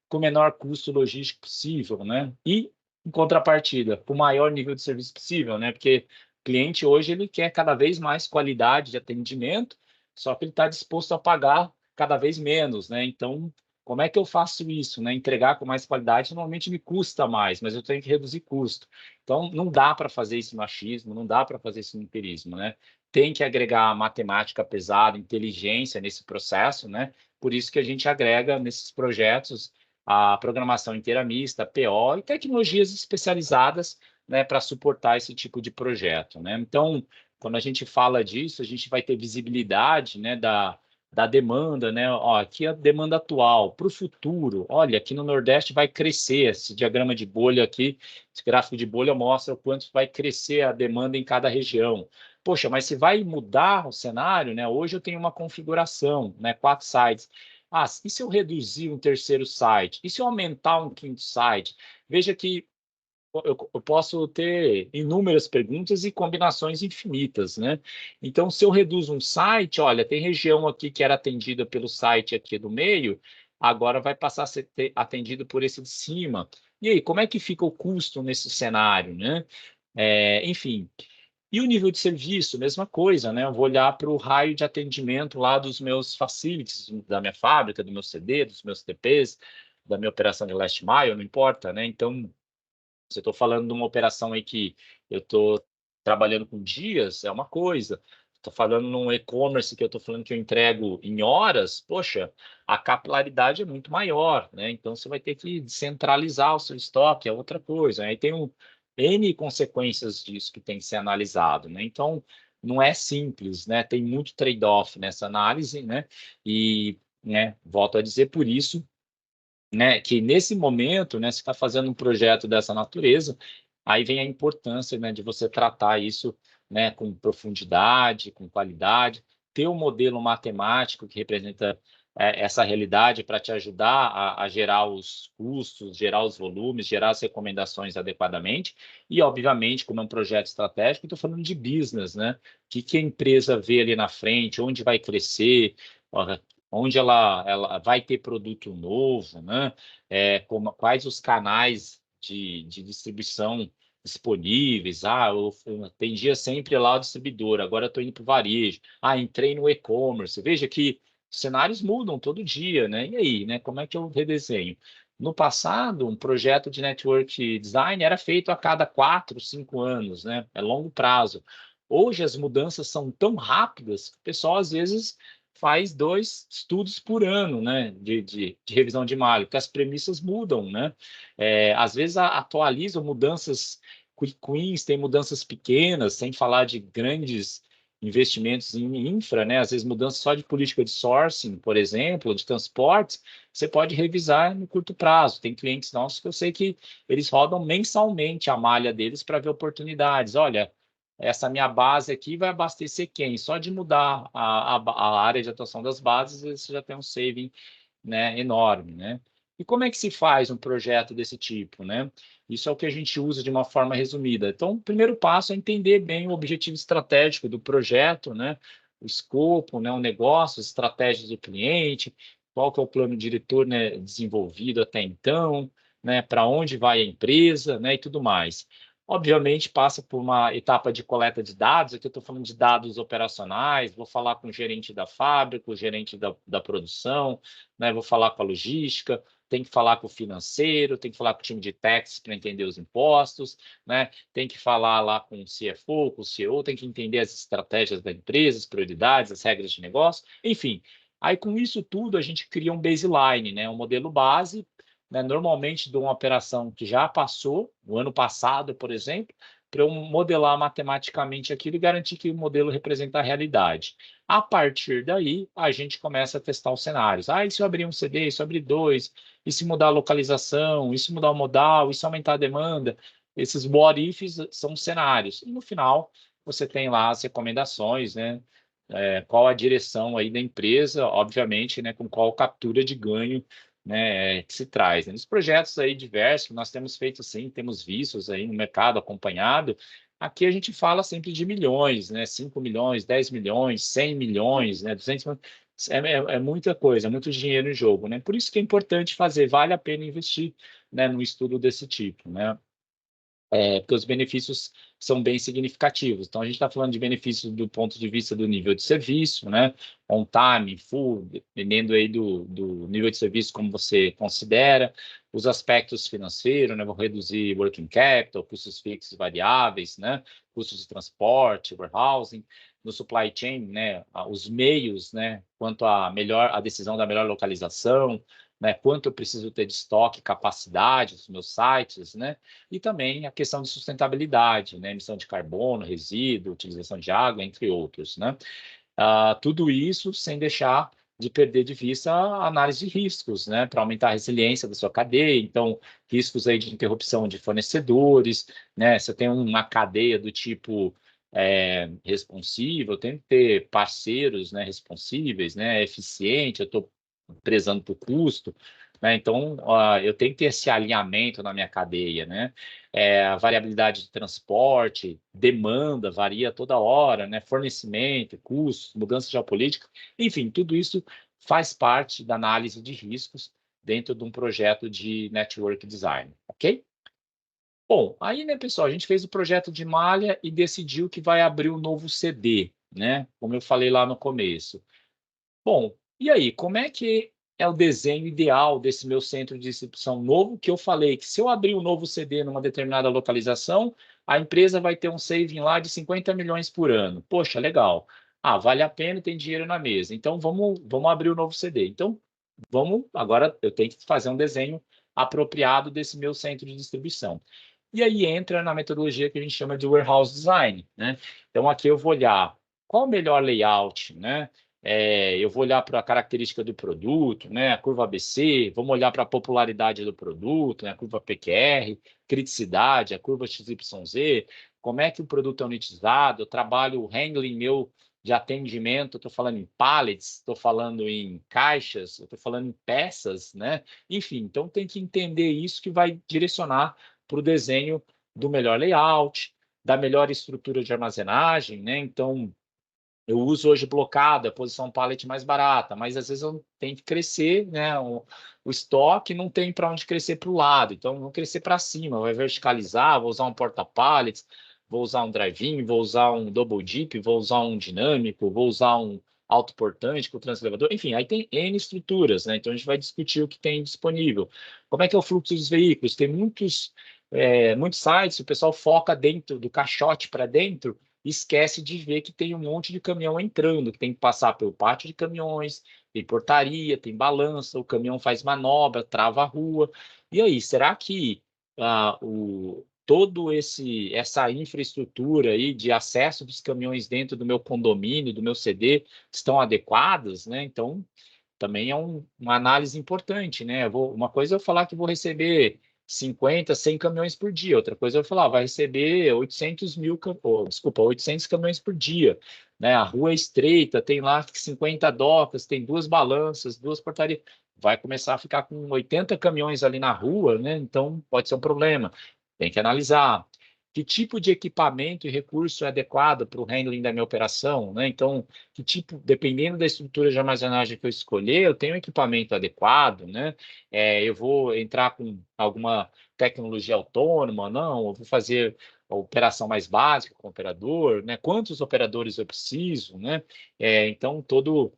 com o menor custo logístico possível, né? E, em contrapartida, com o maior nível de serviço possível, né? Porque o cliente hoje ele quer cada vez mais qualidade de atendimento, só que ele está disposto a pagar cada vez menos, né? Então, como é que eu faço isso, né? Entregar com mais qualidade normalmente me custa mais, mas eu tenho que reduzir custo. Então, não dá para fazer isso no achismo, não dá para fazer isso no empirismo, né? Tem que agregar matemática pesada, inteligência nesse processo, né? Por isso que a gente agrega nesses projetos a programação inteira mista, PO e tecnologias especializadas, né, para suportar esse tipo de projeto, né? Então, quando a gente fala disso, a gente vai ter visibilidade, né, da demanda, né? Ó, aqui é a demanda atual, para o futuro. Olha, aqui no Nordeste vai crescer. Esse diagrama de bolha aqui, esse gráfico de bolha mostra o quanto vai crescer a demanda em cada região. Poxa, mas se vai mudar o cenário, né? Hoje eu tenho uma configuração, né? 4 sites. Ah, e se eu reduzir um terceiro site? E se eu aumentar um quinto site? Veja que eu posso ter inúmeras perguntas e combinações infinitas, né? Então, se eu reduzo um site, olha, tem região aqui que era atendida pelo site aqui do meio, agora vai passar a ser atendido por esse de cima. E aí, como é que fica o custo nesse cenário, né? Enfim. E o nível de serviço, mesma coisa, né? Eu vou olhar para o raio de atendimento lá dos meus facilities, da minha fábrica, do meu CD, dos meus TPs, da minha operação de last mile, não importa, né? Então, Se eu estou falando de uma operação aí que eu estou trabalhando com dias, é uma coisa. Estou falando num e-commerce que eu estou falando que eu entrego em horas, poxa, a capilaridade é muito maior, né? Então você vai ter que descentralizar o seu estoque, é outra coisa. Aí tem N consequências disso que tem que ser analisado, né? Então não é simples, né? Tem muito trade-off nessa análise, né? E, né, volto a dizer, por isso, né, que nesse momento, né, você está fazendo um projeto dessa natureza, aí vem a importância, né, de você tratar isso, né, com profundidade, com qualidade, ter um modelo matemático que representa essa realidade para te ajudar a gerar os custos, gerar os volumes, gerar as recomendações adequadamente, e obviamente, como é um projeto estratégico, estou falando de business, né? O que a empresa vê ali na frente, onde vai crescer, onde ela vai ter produto novo, né? Quais os canais de distribuição disponíveis. Eu atendia sempre lá o distribuidor, agora estou indo para o varejo. Entrei no e-commerce. Veja que os cenários mudam todo dia, né? E aí, né? Como é que eu redesenho? No passado, um projeto de network design era feito a cada 4, 5 anos, né? É longo prazo. Hoje as mudanças são tão rápidas que o pessoal às vezes faz 2 estudos por ano, né, de revisão de malha, porque as premissas mudam, né? Às vezes atualizam mudanças quick wins, tem mudanças pequenas, sem falar de grandes investimentos em infra, né? Às vezes mudança só de política de sourcing, por exemplo, de transportes, você pode revisar no curto prazo. Tem clientes nossos que eu sei que eles rodam mensalmente a malha deles para ver oportunidades. Olha, essa minha base aqui vai abastecer quem? Só de mudar a área de atuação das bases, você já tem um saving, né, enorme, né? E como é que se faz um projeto desse tipo, né? Isso é o que a gente usa de uma forma resumida. Então, o primeiro passo é entender bem o objetivo estratégico do projeto, né? O escopo, né? O negócio, as estratégias do cliente, qual que é o plano diretor, né, desenvolvido até então, né? Para onde vai a empresa, né? E tudo mais. Obviamente, passa por uma etapa de coleta de dados. Aqui eu estou falando de dados operacionais, vou falar com o gerente da fábrica, o gerente da produção, né? Vou falar com a logística, tem que falar com o financeiro, tem que falar com o time de taxas para entender os impostos, né? Tem que falar lá com o CFO, com o CEO, tem que entender as estratégias da empresa, as prioridades, as regras de negócio, enfim. Aí, com isso tudo, a gente cria um baseline, né? Um modelo base, né, normalmente de uma operação que já passou, no ano passado, por exemplo, para eu modelar matematicamente aquilo e garantir que o modelo representa a realidade. A partir daí, a gente começa a testar os cenários. E se eu abrir um CD, e se eu abrir dois, e se mudar a localização, e se mudar o modal, e se aumentar a demanda? Esses what ifs são cenários. E no final, você tem lá as recomendações, né? Qual a direção aí da empresa, obviamente, né? Com qual captura de ganho, né, que se traz. Nos projetos aí diversos que nós temos feito, sim, temos vistos aí no mercado acompanhado, aqui a gente fala sempre de milhões, né, 5 milhões, 10 milhões, 100 milhões, né, 200 milhões, é muita coisa, é muito dinheiro em jogo, né, por isso que é importante fazer, vale a pena investir, né, num estudo desse tipo, né, porque os benefícios são bem significativos. Então, a gente está falando de benefícios do ponto de vista do nível de serviço, né? On time, full, dependendo aí do nível de serviço como você considera, os aspectos financeiros, né? Vou reduzir working capital, custos fixos variáveis, né? Custos de transporte, warehousing, no supply chain, né? Os meios, né? Quanto a decisão da melhor localização, né? Quanto eu preciso ter de estoque, capacidade dos meus sites, né? E também a questão de sustentabilidade, né? Emissão de carbono, resíduo, utilização de água, entre outros, né? Tudo isso sem deixar de perder de vista a análise de riscos, né? Para aumentar a resiliência da sua cadeia. Então, riscos aí de interrupção de fornecedores, né? Você tem uma cadeia do tipo responsivo, eu tenho que ter parceiros, né, responsíveis, né, eficiente, eu estou prezando por custo, né? Então, eu tenho que ter esse alinhamento na minha cadeia, né? A variabilidade de transporte, demanda varia toda hora, né? Fornecimento, custos, mudança geopolítica, enfim, tudo isso faz parte da análise de riscos dentro de um projeto de network design, ok? Bom, aí, né, pessoal, a gente fez o projeto de malha e decidiu que vai abrir um novo CD, né? Como eu falei lá no começo. Bom, e aí, como é que é o desenho ideal desse meu centro de distribuição novo, que eu falei que se eu abrir um novo CD numa determinada localização, a empresa vai ter um saving lá de 50 milhões por ano. Poxa, legal. Ah, vale a pena e tem dinheiro na mesa. Então, vamos abrir o novo CD. Então, agora eu tenho que fazer um desenho apropriado desse meu centro de distribuição. E aí entra na metodologia que a gente chama de warehouse design, né? Então, aqui eu vou olhar qual o melhor layout, né? Eu vou olhar para a característica do produto, né? A curva ABC, vamos olhar para a popularidade do produto, né? A curva PQR, criticidade, a curva XYZ, como é que o produto é unitizado, eu trabalho o handling meu de atendimento, estou falando em pallets, estou falando em caixas, estou falando em peças, né? Enfim, então tem que entender isso que vai direcionar para o desenho do melhor layout, da melhor estrutura de armazenagem, né? Então, eu uso hoje blocado, a posição pallet mais barata, mas às vezes eu tenho que crescer, né? O estoque não tem para onde crescer para o lado, então eu vou crescer para cima, vai verticalizar, vou usar um porta-pallets, vou usar um drive-in, vou usar um double dip, vou usar um dinâmico, vou usar um autoportante com translevador, enfim, aí tem N estruturas, né? Então a gente vai discutir o que tem disponível. Como é que é o fluxo dos veículos? Tem muitos sites, o pessoal foca dentro do caixote para dentro, esquece de ver que tem um monte de caminhão entrando, que tem que passar pelo pátio de caminhões, tem portaria, tem balança, o caminhão faz manobra, trava a rua. E aí, será que essa infraestrutura aí de acesso dos caminhões dentro do meu condomínio, do meu CD, estão adequadas, né? Então, também é uma análise importante, né? Uma coisa é eu falar que vou receber 50, 100 caminhões por dia, outra coisa é eu falar, vai receber 800 caminhões por dia, né? A rua é estreita, tem lá 50 docas, tem duas balanças, duas portarias, vai começar a ficar com 80 caminhões ali na rua, né? Então pode ser um problema, tem que analisar. Que tipo de equipamento e recurso é adequado para o handling da minha operação, né? Então, que tipo, dependendo da estrutura de armazenagem que eu escolher, eu tenho um equipamento adequado, né? Eu vou entrar com alguma tecnologia autônoma, não, eu vou fazer a operação mais básica com o operador, né? Quantos operadores eu preciso, né? Então, todo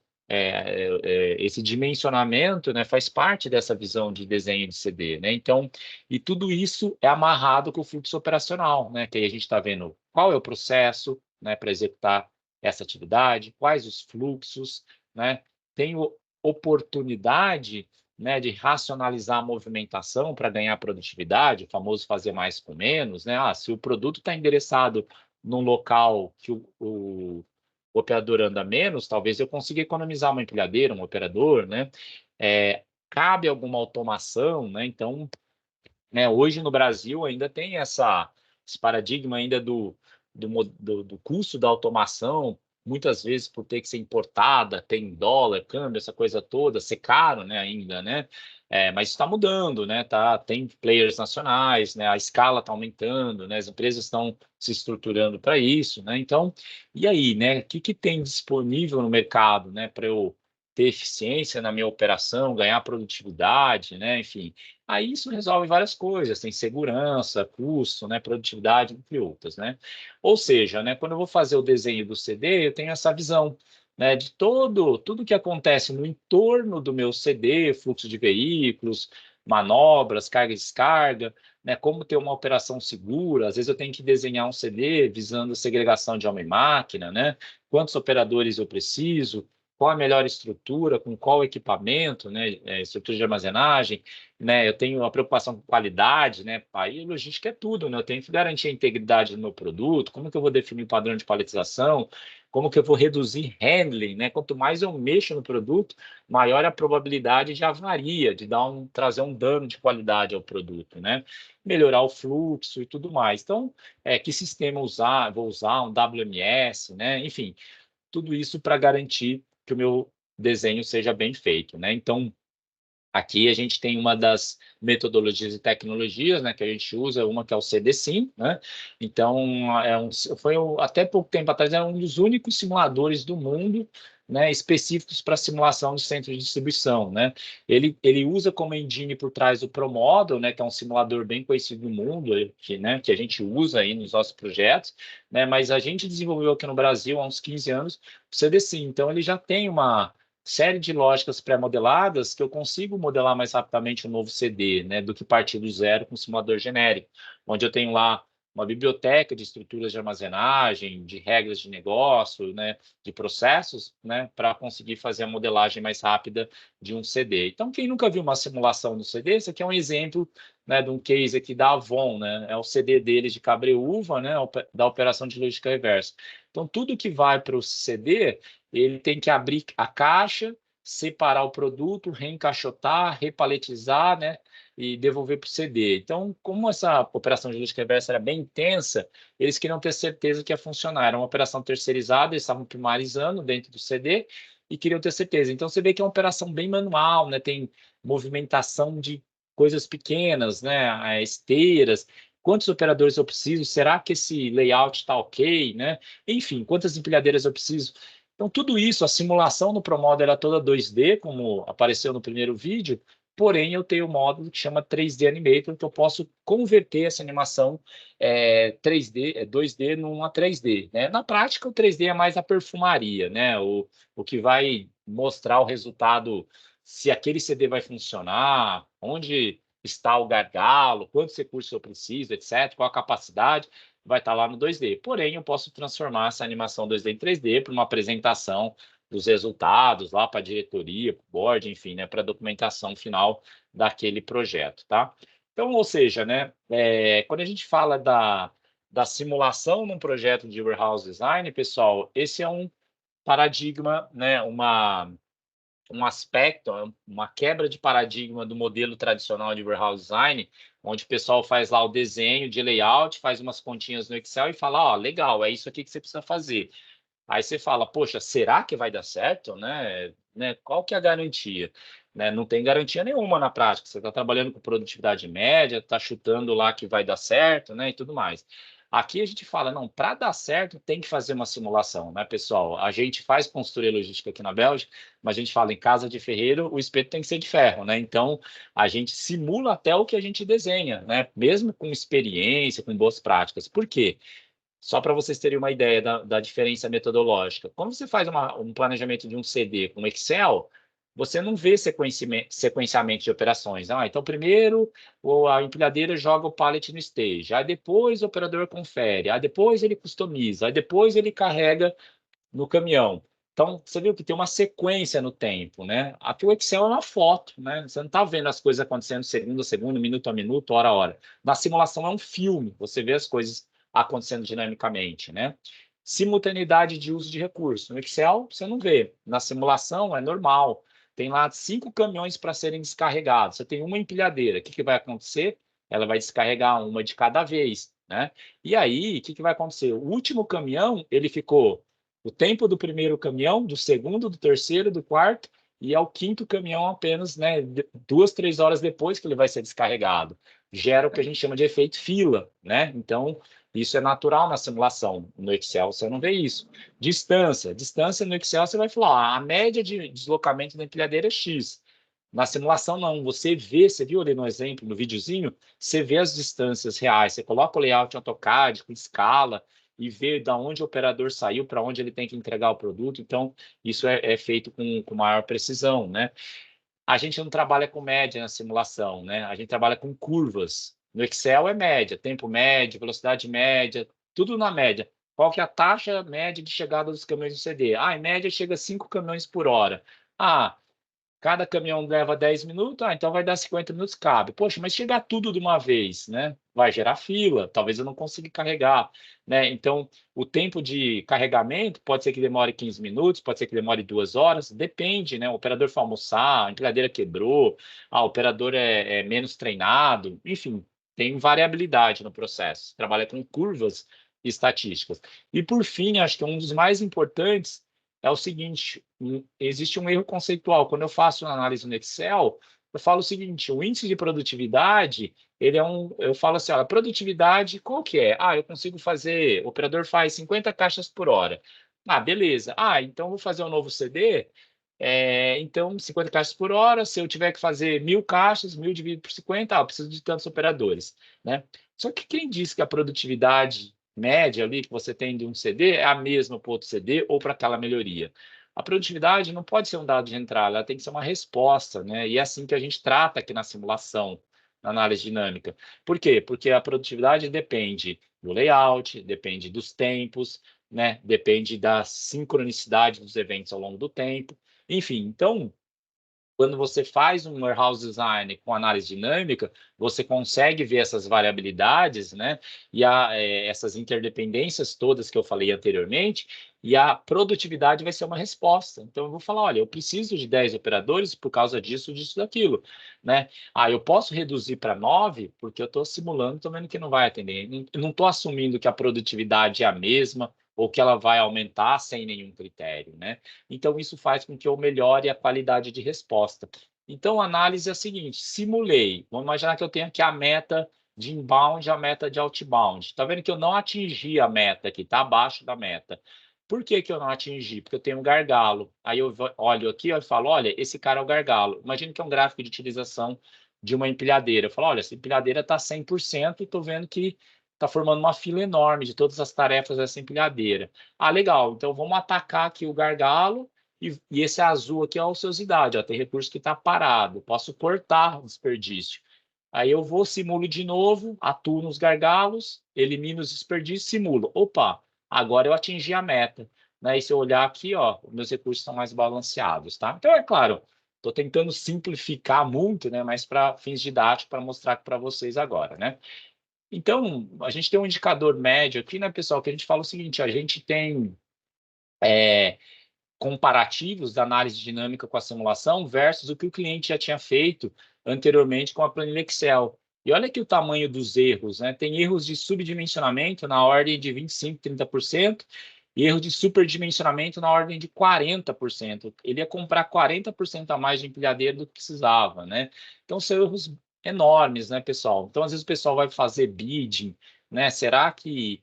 esse dimensionamento, né, faz parte dessa visão de desenho de CD, né? Então, e tudo isso é amarrado com o fluxo operacional, né? Que aí a gente está vendo qual é o processo, né, para executar essa atividade, quais os fluxos, né? Tenho oportunidade, né, de racionalizar a movimentação para ganhar produtividade, o famoso fazer mais com menos, né? Se o produto está endereçado num local que o operador anda menos, talvez eu consiga economizar uma empilhadeira, um operador, né? Cabe alguma automação, né? Então, né, hoje no Brasil ainda tem esse paradigma ainda do custo da automação, muitas vezes por ter que ser importada, tem dólar, câmbio, essa coisa toda, ser caro, né, ainda, né? Mas está mudando, né? Tem players nacionais, né? A escala está aumentando, né? As empresas estão se estruturando para isso, né? Então, e aí, né? O que tem disponível no mercado, né? Para eu ter eficiência na minha operação, ganhar produtividade, né? Enfim, aí isso resolve várias coisas, tem segurança, custo, né, produtividade, entre outras, né? Ou seja, né, quando eu vou fazer o desenho do CD, eu tenho essa visão, né, de tudo que acontece no entorno do meu CD, fluxo de veículos, manobras, carga e descarga, né, como ter uma operação segura. Às vezes eu tenho que desenhar um CD visando segregação de homem e máquina, né? Quantos operadores eu preciso? Qual a melhor estrutura, com qual equipamento, né? Estrutura de armazenagem, né? Eu tenho uma preocupação com qualidade, né? Aí logística é tudo, né? Eu tenho que garantir a integridade do meu produto, como que eu vou definir o padrão de paletização, como que eu vou reduzir handling, né? Quanto mais eu mexo no produto, maior a probabilidade de avaria, de trazer um dano de qualidade ao produto, né? Melhorar o fluxo e tudo mais. Então, que sistema usar? Vou usar um WMS, né? Enfim, tudo isso para garantir que o meu desenho seja bem feito, né? Então, aqui a gente tem uma das metodologias e tecnologias, né, que a gente usa, uma que é o CDSIM, né? Então, até pouco tempo atrás, era um dos únicos simuladores do mundo, né, específicos para simulação de centro de distribuição, né? Ele usa como engine por trás o ProModel, né, que é um simulador bem conhecido no mundo, que a gente usa aí nos nossos projetos, né? Mas a gente desenvolveu aqui no Brasil há uns 15 anos o CDSIM. Então, ele já tem série de lógicas pré-modeladas que eu consigo modelar mais rapidamente um novo CD, né, do que partir do zero com um simulador genérico, onde eu tenho lá uma biblioteca de estruturas de armazenagem, de regras de negócio, né, de processos, né, para conseguir fazer a modelagem mais rápida de um CD. Então, quem nunca viu uma simulação do CD, esse aqui é um exemplo, né, de um case aqui da Avon, né, é o CD deles de cabreúva, né, da operação de lógica reversa. Então, tudo que vai para o CD, ele tem que abrir a caixa, separar o produto, reencaixotar, repaletizar, né, e devolver para o CD. Então, como essa operação de lógica reversa era bem intensa, eles queriam ter certeza que ia funcionar. Era uma operação terceirizada, eles estavam primarizando dentro do CD e queriam ter certeza. Então, você vê que é uma operação bem manual, né, tem movimentação de coisas pequenas, né, esteiras. Quantos operadores eu preciso? Será que esse layout está ok, né? Enfim, quantas empilhadeiras eu preciso? Então, tudo isso, a simulação no ProModel era toda 2D, como apareceu no primeiro vídeo, porém eu tenho um módulo que chama 3D Animator, que eu posso converter essa animação 3D, 2D numa 3D, né? Na prática, o 3D é mais a perfumaria, né? O que vai mostrar o resultado, se aquele CD vai funcionar, onde está o gargalo, quantos recursos eu preciso, etc., qual a capacidade, vai estar lá no 2D. Porém, eu posso transformar essa animação 2D em 3D para uma apresentação dos resultados lá para a diretoria, para o board, enfim, né, para a documentação final daquele projeto, tá? Então, ou seja, né, quando a gente fala da simulação num projeto de warehouse design, pessoal, esse é um paradigma, né, um aspecto, uma quebra de paradigma do modelo tradicional de warehouse design, onde o pessoal faz lá o desenho de layout, faz umas continhas no Excel e fala, ó, legal, é isso aqui que você precisa fazer. Aí você fala, poxa, será que vai dar certo, né? Qual que é a garantia? Né? Não tem garantia nenhuma na prática. Você está trabalhando com produtividade média, está chutando lá que vai dar certo, né? E tudo mais. Aqui a gente fala, não, para dar certo tem que fazer uma simulação, né, pessoal? A gente faz consultoria logística aqui na Bélgica, mas a gente fala em casa de ferreiro, o espeto tem que ser de ferro, né? Então a gente simula até o que a gente desenha, né? Mesmo com experiência, com boas práticas. Por quê? Só para vocês terem uma ideia da diferença metodológica. Quando você faz um planejamento de um CD com Excel, você não vê sequenciamento de operações. Ah, então, primeiro, a empilhadeira joga o pallet no stage, aí depois o operador confere, aí depois ele customiza, aí depois ele carrega no caminhão. Então, você viu que tem uma sequência no tempo, né? Aqui o Excel é uma foto, né? Você não está vendo as coisas acontecendo segundo a segundo, minuto a minuto, hora a hora. Na simulação é um filme, você vê as coisas acontecendo dinamicamente, né? Simultaneidade de uso de recurso. No Excel, você não vê. Na simulação, é normal. Tem lá 5 caminhões para serem descarregados. Você tem uma empilhadeira. O que vai acontecer? Ela vai descarregar uma de cada vez, né? E aí, o que vai acontecer? O último caminhão, ele ficou o tempo do primeiro caminhão, do segundo, do terceiro, do quarto, e ao quinto caminhão apenas, né, 2, 3 horas depois que ele vai ser descarregado. Gera o que a gente chama de efeito fila, né? Então, isso é natural na simulação. No Excel você não vê isso. Distância. Distância no Excel você vai falar, ó, a média de deslocamento da empilhadeira é X. Na simulação, não. Você vê, você viu ali no exemplo, no videozinho, você vê as distâncias reais. Você coloca o layout AutoCAD com escala e vê da onde o operador saiu, para onde ele tem que entregar o produto. Então, isso é feito com maior precisão, né? A gente não trabalha com média na simulação, né? A gente trabalha com curvas. No Excel é média, tempo médio, velocidade média, tudo na média. Qual que é a taxa média de chegada dos caminhões no CD? Ah, em média chega 5 caminhões por hora. Ah, cada caminhão leva 10 minutos, então vai dar 50 minutos, cabe. Poxa, mas chegar tudo de uma vez, né? Vai gerar fila, talvez eu não consiga carregar, né? Então, o tempo de carregamento pode ser que demore 15 minutos, pode ser que demore 2 horas, depende, né? O operador foi almoçar, a empilhadeira quebrou, o operador é menos treinado, enfim, tem variabilidade no processo. Trabalha com curvas estatísticas. E, por fim, acho que um dos mais importantes é o seguinte, existe um erro conceitual. Quando eu faço uma análise no Excel, eu falo o seguinte, o índice de produtividade, eu falo assim, ó, a produtividade, qual que é? Ah, eu consigo fazer, o operador faz 50 caixas por hora. Ah, beleza. Ah, então vou fazer um novo CD, então 50 caixas por hora, se eu tiver que fazer 1.000 caixas, 1.000 dividido por 50, eu preciso de tantos operadores, né? Só que quem disse que a produtividade média ali que você tem de um CD é a mesma para outro CD ou para aquela melhoria. A produtividade não pode ser um dado de entrada, ela tem que ser uma resposta, né? E é assim que a gente trata aqui na simulação, na análise dinâmica. Por quê? Porque a produtividade depende do layout, depende dos tempos, né? Depende da sincronicidade dos eventos ao longo do tempo. Enfim, então, quando você faz um warehouse design com análise dinâmica, você consegue ver essas variabilidades, né? E essas interdependências todas que eu falei anteriormente, e a produtividade vai ser uma resposta. Então, eu vou falar, olha, eu preciso de 10 operadores por causa disso, disso, daquilo, né? Ah, eu posso reduzir para 9 porque eu estou simulando, estou vendo que não vai atender. Eu não estou assumindo que a produtividade é a mesma, ou que ela vai aumentar sem nenhum critério, né? Então, isso faz com que eu melhore a qualidade de resposta. Então, a análise é a seguinte: simulei. Vamos imaginar que eu tenho aqui a meta de inbound e a meta de outbound. Está vendo que eu não atingi a meta aqui, está abaixo da meta. Por que, que eu não atingi? Porque eu tenho um gargalo. Aí eu olho aqui e falo: olha, esse cara é o gargalo. Imagina que é um gráfico de utilização de uma empilhadeira. Eu falo: olha, essa empilhadeira está 100% e estou vendo que está formando uma fila enorme de todas as tarefas dessa empilhadeira. Ah, legal. Então vamos atacar aqui o gargalo e esse azul aqui é a ociosidade. Ó, tem recurso que está parado. Posso cortar o desperdício. Aí eu vou, simulo de novo, atuo nos gargalos, elimino os desperdícios, simulo. Opa, agora eu atingi a meta. Né? E se eu olhar aqui, ó, meus recursos estão mais balanceados. Tá? Então, é claro, estou tentando simplificar muito, né? Mas para fins didáticos, para mostrar para vocês agora. Né? Então, a gente tem um indicador médio aqui, né, pessoal, que a gente fala o seguinte: a gente tem comparativos da análise dinâmica com a simulação versus o que o cliente já tinha feito anteriormente com a planilha Excel. E olha aqui o tamanho dos erros, né? Tem erros de subdimensionamento na ordem de 25%, 30%, e erros de superdimensionamento na ordem de 40%. Ele ia comprar 40% a mais de empilhadeira do que precisava, né? Então, são erros enormes, né, pessoal? Então, às vezes o pessoal vai fazer bidding, né? Será que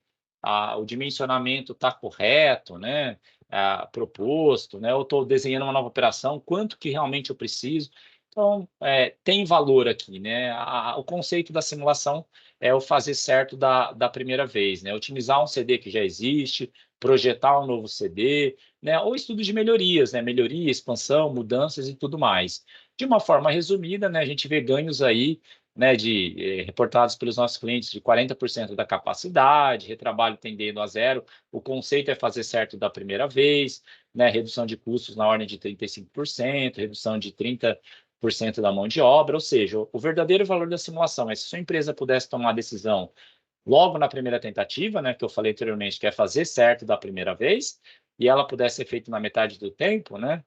o dimensionamento está correto, né? Proposto, né? Eu estou desenhando uma nova operação, quanto que realmente eu preciso. Então, tem valor aqui, né? O conceito da simulação é o fazer certo da primeira vez, né? Otimizar um CD que já existe, projetar um novo CD, né? Ou estudo de melhorias, né? Melhoria, expansão, mudanças e tudo mais. De uma forma resumida, né? A gente vê ganhos aí, né, reportados pelos nossos clientes de 40% da capacidade, retrabalho tendendo a zero. O conceito é fazer certo da primeira vez, né, redução de custos na ordem de 35%, redução de 30% da mão de obra, ou seja, o verdadeiro valor da simulação é se sua empresa pudesse tomar a decisão logo na primeira tentativa, né, que eu falei anteriormente, que é fazer certo da primeira vez, e ela pudesse ser feita na metade do tempo, né,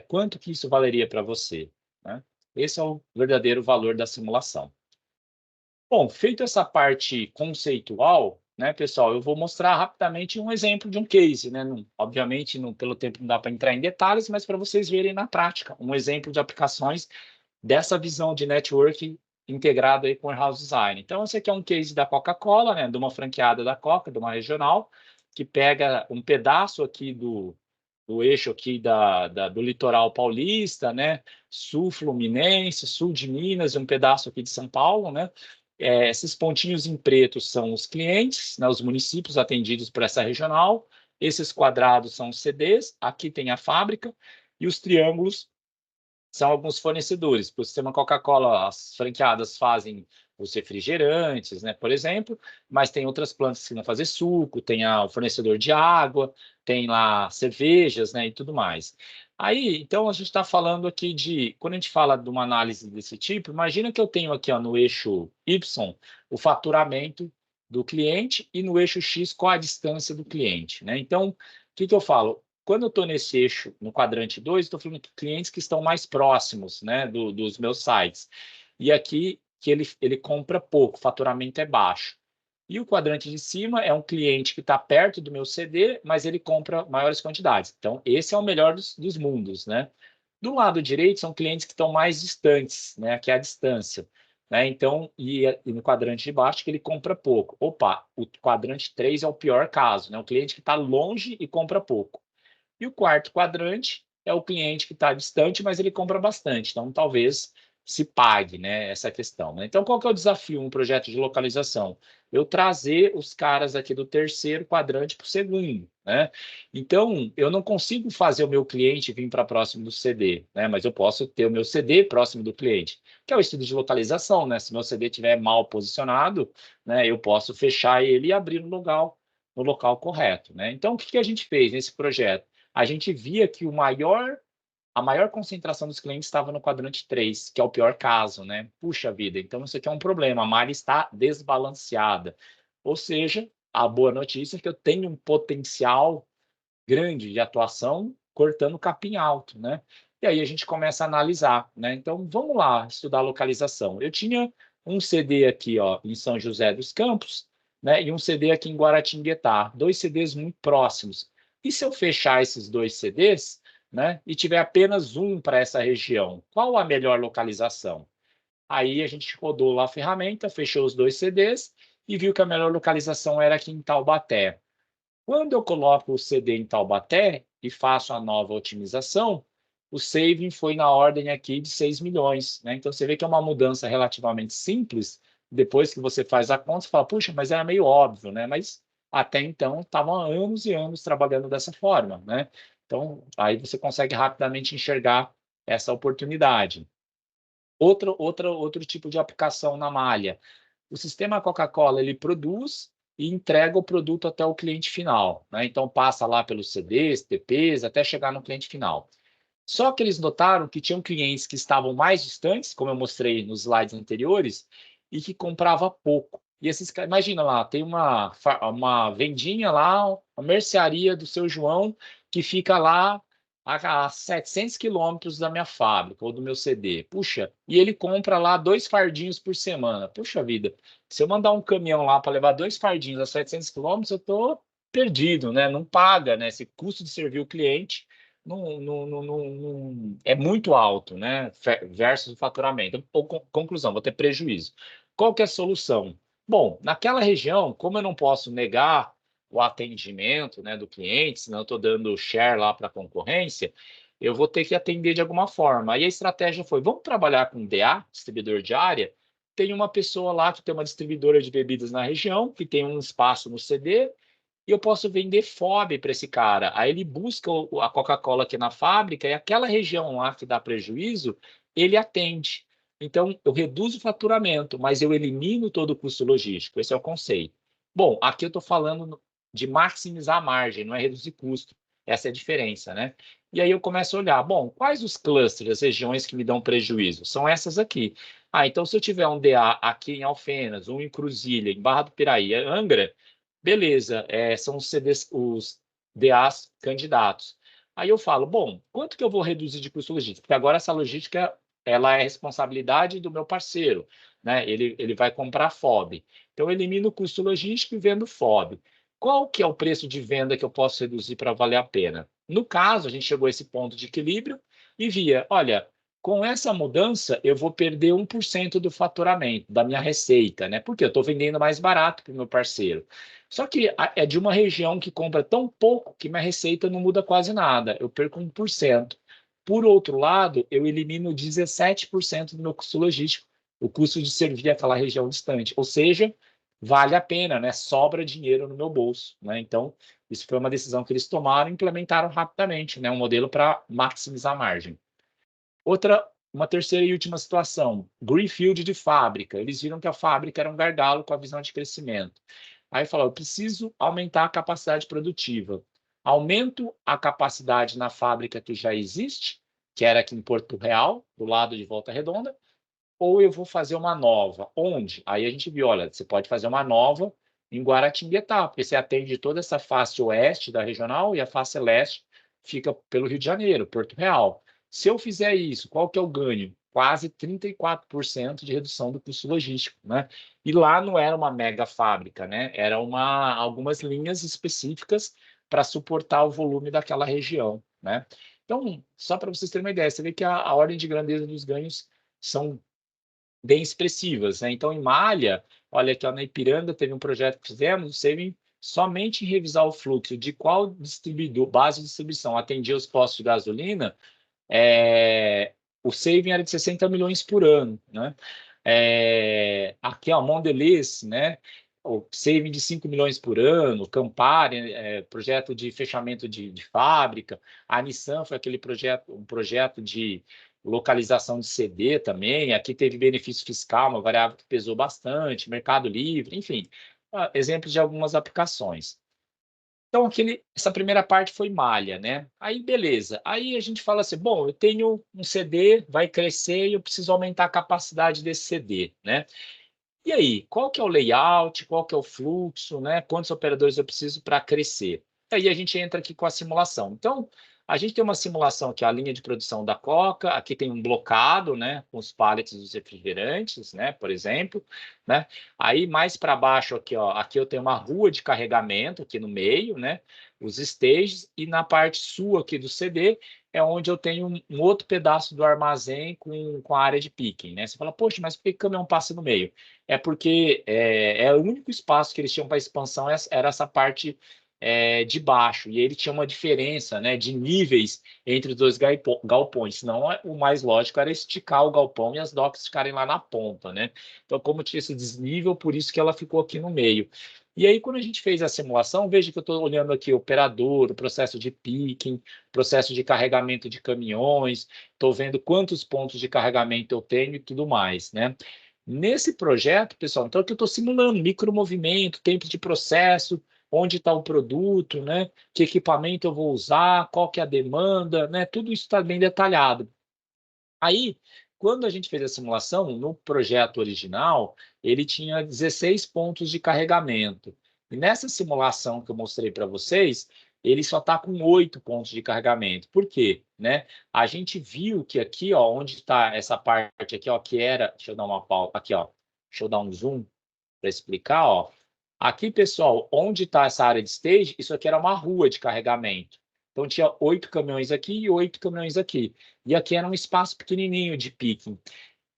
quanto que isso valeria para você, né? Esse é o verdadeiro valor da simulação. Bom, feito essa parte conceitual, né, pessoal, eu vou mostrar rapidamente um exemplo de um case, né? Obviamente, pelo tempo não dá para entrar em detalhes, mas para vocês verem na prática, um exemplo de aplicações dessa visão de network integrado aí com Warehouse Design. Então, esse aqui é um case da Coca-Cola, né, de uma franqueada da Coca, de uma regional, que pega um pedaço aqui do eixo aqui do litoral paulista, né, sul fluminense, sul de Minas e um pedaço aqui de São Paulo, né. Esses pontinhos em preto são os clientes, né, os municípios atendidos por essa regional. Esses quadrados são os CDs, aqui tem a fábrica, e os triângulos são alguns fornecedores. Para o sistema Coca-Cola, as franqueadas fazem os refrigerantes, né, por exemplo, mas tem outras plantas que vão fazer suco, tem o fornecedor de água, tem lá cervejas, né, e tudo mais. Aí, então, a gente está falando aqui quando a gente fala de uma análise desse tipo, imagina que eu tenho aqui, ó, no eixo Y, o faturamento do cliente e no eixo X, qual a distância do cliente, né? Então, o que eu falo? Quando eu estou nesse eixo, no quadrante 2, estou falando de clientes que estão mais próximos, né, dos meus sites. E aqui que ele compra pouco, o faturamento é baixo. E o quadrante de cima é um cliente que está perto do meu CD, mas ele compra maiores quantidades. Então, esse é o melhor dos mundos, né? Do lado direito são clientes que estão mais distantes, né, que é a distância. Né? Então, e no quadrante de baixo que ele compra pouco. Opa, o quadrante 3 é o pior caso, né? O cliente que está longe e compra pouco. E o quarto quadrante é o cliente que está distante, mas ele compra bastante. Então, talvez se pague, né, essa questão, né? Então, qual que é o desafio no projeto de localização? Eu trazer os caras aqui do terceiro quadrante para o segundo, né? Então, eu não consigo fazer o meu cliente vir para próximo do CD, né? Mas eu posso ter o meu CD próximo do cliente, que é o estudo de localização, né? Se meu CD estiver mal posicionado, né, eu posso fechar ele e abrir no local correto, né? Então, o que a gente fez nesse projeto? A gente via que a maior concentração dos clientes estava no quadrante 3, que é o pior caso, né? Puxa vida, então isso aqui é um problema, a malha está desbalanceada. Ou seja, a boa notícia é que eu tenho um potencial grande de atuação cortando capim alto, né? E aí a gente começa a analisar, né? Então, vamos lá estudar a localização. Eu tinha um CD aqui, ó, em São José dos Campos, né? E um CD aqui em Guaratinguetá, 2 CDs muito próximos. E se eu fechar esses 2 CDs, né? E tiver apenas um para essa região, qual a melhor localização? Aí a gente rodou lá a ferramenta, fechou os 2 CDs e viu que a melhor localização era aqui em Taubaté. Quando eu coloco o CD em Taubaté e faço a nova otimização, o saving foi na ordem aqui de 6 milhões, né? Então você vê que é uma mudança relativamente simples. Depois que você faz a conta, você fala, puxa, mas era meio óbvio, né? Mas até então estavam há anos e anos trabalhando dessa forma, né? Então aí você consegue rapidamente enxergar essa oportunidade. Outro tipo de aplicação na malha. O sistema Coca-Cola ele produz e entrega o produto até o cliente final, né? Então passa lá pelos CDs, TPs, até chegar no cliente final. Só que eles notaram que tinham clientes que estavam mais distantes, como eu mostrei nos slides anteriores, e que comprava pouco. E esses, imagina lá, tem uma vendinha lá, uma mercearia do seu João, que fica lá a 700 quilômetros da minha fábrica ou do meu CD. Puxa, e ele compra lá 2 fardinhos por semana. Puxa vida, se eu mandar um caminhão lá para levar 2 fardinhos a 700 quilômetros, eu estou perdido, né? Não paga, né? Esse custo de servir o cliente é muito alto, né? Versus o faturamento. Ou, conclusão, vou ter prejuízo. Qual que é a solução? Bom, naquela região, como eu não posso negar o atendimento, né, do cliente, senão eu estou dando share lá para a concorrência, eu vou ter que atender de alguma forma. Aí a estratégia foi, vamos trabalhar com DA, distribuidor de área. Tem uma pessoa lá que tem uma distribuidora de bebidas na região, que tem um espaço no CD, e eu posso vender FOB para esse cara. Aí ele busca a Coca-Cola aqui na fábrica e aquela região lá que dá prejuízo, ele atende. Então, eu reduzo o faturamento, mas eu elimino todo o custo logístico. Esse é o conceito. Bom, aqui eu estou falando de maximizar a margem, não é reduzir custo. Essa é a diferença, né? E aí eu começo a olhar, bom, quais os clusters, as regiões que me dão prejuízo? São essas aqui. Ah, então se eu tiver um DA aqui em Alfenas, um em Cruzília, em Barra do Piraí, Angra, beleza, são os DAs candidatos. Aí eu falo, bom, quanto que eu vou reduzir de custo logístico? Porque agora essa logística ela é responsabilidade do meu parceiro, né? Ele vai comprar FOB. Então eu elimino o custo logístico e vendo FOB. Qual que é o preço de venda que eu posso reduzir para valer a pena? No caso, a gente chegou a esse ponto de equilíbrio e via, olha, com essa mudança eu vou perder 1% do faturamento, da minha receita, né? Porque eu estou vendendo mais barato para o meu parceiro. Só que é de uma região que compra tão pouco que minha receita não muda quase nada. Eu perco 1%. Por outro lado, eu elimino 17% do meu custo logístico, o custo de servir aquela região distante. Ou seja, vale a pena, né? Sobra dinheiro no meu bolso, né? Então, isso foi uma decisão que eles tomaram e implementaram rapidamente, né? Um modelo para maximizar a margem. Uma terceira e última situação, greenfield de fábrica. Eles viram que a fábrica era um gargalo com a visão de crescimento. Aí falaram, eu preciso aumentar a capacidade produtiva. Aumento a capacidade na fábrica que já existe, que era aqui em Porto Real, do lado de Volta Redonda, ou eu vou fazer uma nova. Onde? Aí a gente viu, olha, você pode fazer uma nova em Guaratinguetá, porque você atende toda essa face oeste da regional e a face leste fica pelo Rio de Janeiro, Porto Real. Se eu fizer isso, qual que é o ganho? Quase 34% de redução do custo logístico, né? E lá não era uma mega fábrica, né? Era algumas linhas específicas para suportar o volume daquela região, né? Então, só para vocês terem uma ideia, você vê que a ordem de grandeza dos ganhos são bem expressivas, né? Então, em malha, olha aqui ó, na Ipiranga teve um projeto que fizemos, o saving somente em revisar o fluxo de qual distribuidor, base de distribuição atendia os postos de gasolina, é, o saving era de 60 milhões por ano, né? Aqui, ó, Mondelez, né? O saving de 5 milhões por ano, Campari, projeto de fechamento de fábrica, a Nissan foi aquele projeto, um projeto de localização de CD também, aqui teve benefício fiscal, uma variável que pesou bastante, Mercado Livre, enfim, exemplos de algumas aplicações. Então, essa primeira parte foi malha, né? Aí, beleza. Aí a gente fala assim, bom, eu tenho um CD, vai crescer e eu preciso aumentar a capacidade desse CD, né? E aí, qual que é o layout, qual que é o fluxo, né? Quantos operadores eu preciso para crescer? E aí a gente entra aqui com a simulação. Então, a gente tem uma simulação aqui, a linha de produção da Coca, aqui tem um blocado, né, com os pallets dos refrigerantes, né, por exemplo, né? Aí mais para baixo aqui, ó, aqui eu tenho uma rua de carregamento aqui no meio, né? Os stages e na parte sul aqui do CD é onde eu tenho um outro pedaço do armazém com a área de picking, né? Você fala, poxa, mas por que o caminhão passa no meio? É porque é o único espaço que eles tinham para expansão era essa parte de baixo, e ele tinha uma diferença, né, de níveis entre os dois galpões, senão o mais lógico era esticar o galpão e as docks ficarem lá na ponta, né? Então, como tinha esse desnível, por isso que ela ficou aqui no meio. E aí, quando a gente fez a simulação, veja que eu estou olhando aqui o operador, o processo de picking, processo de carregamento de caminhões, estou vendo quantos pontos de carregamento eu tenho e tudo mais, né? Nesse projeto, pessoal, então aqui eu estou simulando micromovimento, tempo de processo, onde está o produto, né? Que equipamento eu vou usar, qual que é a demanda, né? Tudo isso está bem detalhado. Aí, quando a gente fez a simulação, no projeto original, ele tinha 16 pontos de carregamento. E nessa simulação que eu mostrei para vocês, ele só está com 8 pontos de carregamento. Por quê? Né? A gente viu que aqui, ó, onde está essa parte aqui, ó, que era, deixa eu dar uma pausa aqui, ó, deixa eu dar um zoom para explicar, ó. Aqui, pessoal, onde está essa área de stage, isso aqui era uma rua de carregamento. Então, tinha 8 caminhões aqui e 8 caminhões aqui. E aqui era um espaço pequenininho de picking.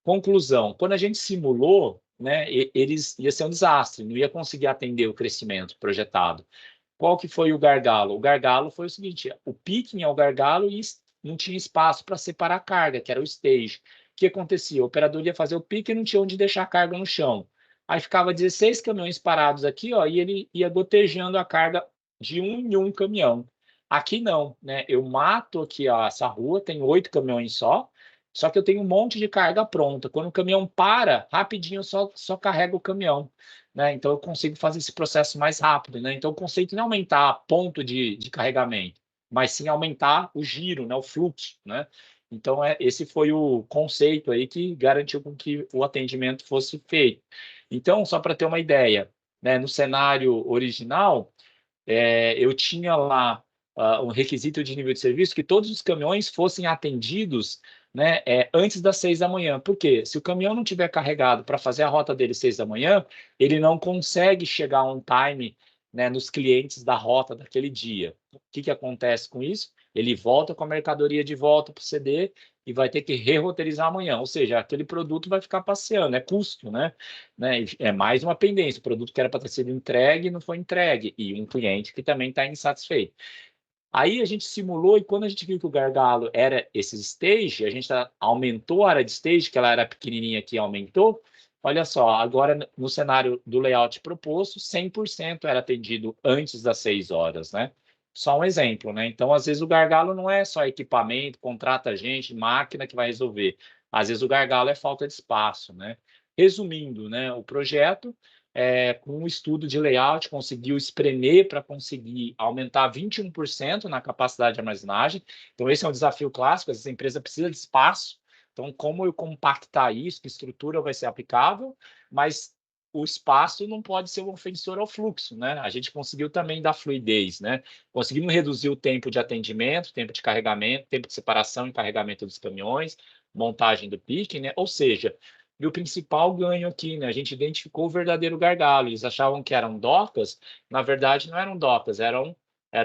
Conclusão, quando a gente simulou, né, eles ia ser um desastre, não ia conseguir atender o crescimento projetado. Qual que foi o gargalo? O gargalo foi o seguinte, o picking é o gargalo e não tinha espaço para separar a carga, que era o stage. O que acontecia? O operador ia fazer o picking e não tinha onde deixar a carga no chão. Aí ficava 16 caminhões parados aqui, ó, e ele ia gotejando a carga de um em um caminhão. Aqui não, né? Eu mato aqui ó, essa rua, tem 8 caminhões só que eu tenho um monte de carga pronta. Quando o caminhão para, rapidinho eu só carrego o caminhão, né? Então eu consigo fazer esse processo mais rápido, né? Então o conceito não é aumentar ponto de carregamento, mas sim aumentar o giro, né? O fluxo, né? Então esse foi o conceito aí que garantiu com que o atendimento fosse feito. Então, só para ter uma ideia, né? No cenário original, eu tinha lá um requisito de nível de serviço que todos os caminhões fossem atendidos, né, antes das 6 da manhã. Por quê? Se o caminhão não tiver carregado para fazer a rota dele 6 da manhã, ele não consegue chegar on time, né, nos clientes da rota daquele dia. O que, que acontece com isso? Ele volta com a mercadoria de volta para o CD e vai ter que reroteirizar amanhã. Ou seja, aquele produto vai ficar passeando, é custo, né? É mais uma pendência. O produto que era para ter sido entregue não foi entregue. E um cliente que também está insatisfeito. Aí a gente simulou e quando a gente viu que o gargalo era esse stage, a gente aumentou a área de stage, que ela era pequenininha aqui, aumentou. Olha só, agora no cenário do layout proposto, 100% era atendido antes das 6 horas, né? Só um exemplo, né? Então, às vezes o gargalo não é só equipamento, contrata gente, máquina que vai resolver. Às vezes o gargalo é falta de espaço, né? Resumindo, né? O projeto com um estudo de layout, conseguiu espremer para conseguir aumentar 21% na capacidade de armazenagem. Então, esse é um desafio clássico, essa empresa precisa de espaço. Então, como eu compactar isso, que estrutura vai ser aplicável, mas o espaço não pode ser um ofensor ao fluxo, né? A gente conseguiu também dar fluidez, né? Conseguimos reduzir o tempo de atendimento, tempo de carregamento, tempo de separação e carregamento dos caminhões, montagem do pique, né? Ou seja, e o principal ganho aqui, né? A gente identificou o verdadeiro gargalo. Eles achavam que eram docas, na verdade não eram docas, era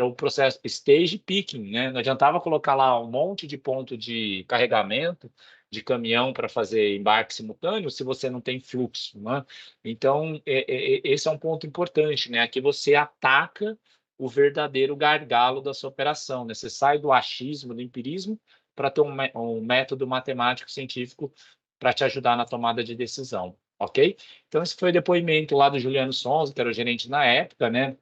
o processo stage picking, né? Não adiantava colocar lá um monte de ponto de carregamento de caminhão para fazer embarque simultâneo se você não tem fluxo, né? Então, esse é um ponto importante, né? Aqui você ataca o verdadeiro gargalo da sua operação, né? Você sai do achismo, do empirismo, para ter um método matemático científico para te ajudar na tomada de decisão, ok? Então, esse foi o depoimento lá do Juliano Sonza, que era o gerente na época, né?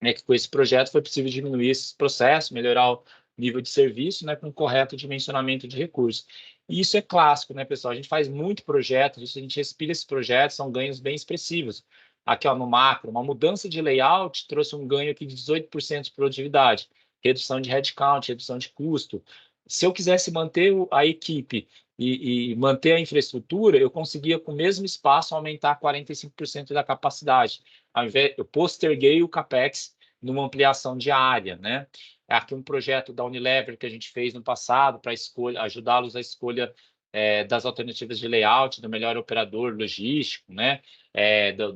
Que com esse projeto foi possível diminuir esses processos, melhorar o nível de serviço, né, com o correto dimensionamento de recursos. E isso é clássico, né, pessoal? A gente faz muito projeto, a gente respira esses projetos, são ganhos bem expressivos. Aqui, ó, no macro, uma mudança de layout trouxe um ganho aqui de 18% de produtividade, redução de headcount, redução de custo. Se eu quisesse manter a equipe e manter a infraestrutura, eu conseguia, com o mesmo espaço, aumentar 45% da capacidade. Ao invés, eu posterguei o CAPEX numa ampliação de área, né? Aqui um projeto da Unilever que a gente fez no passado para ajudá-los à escolha das alternativas de layout, do melhor operador logístico, né?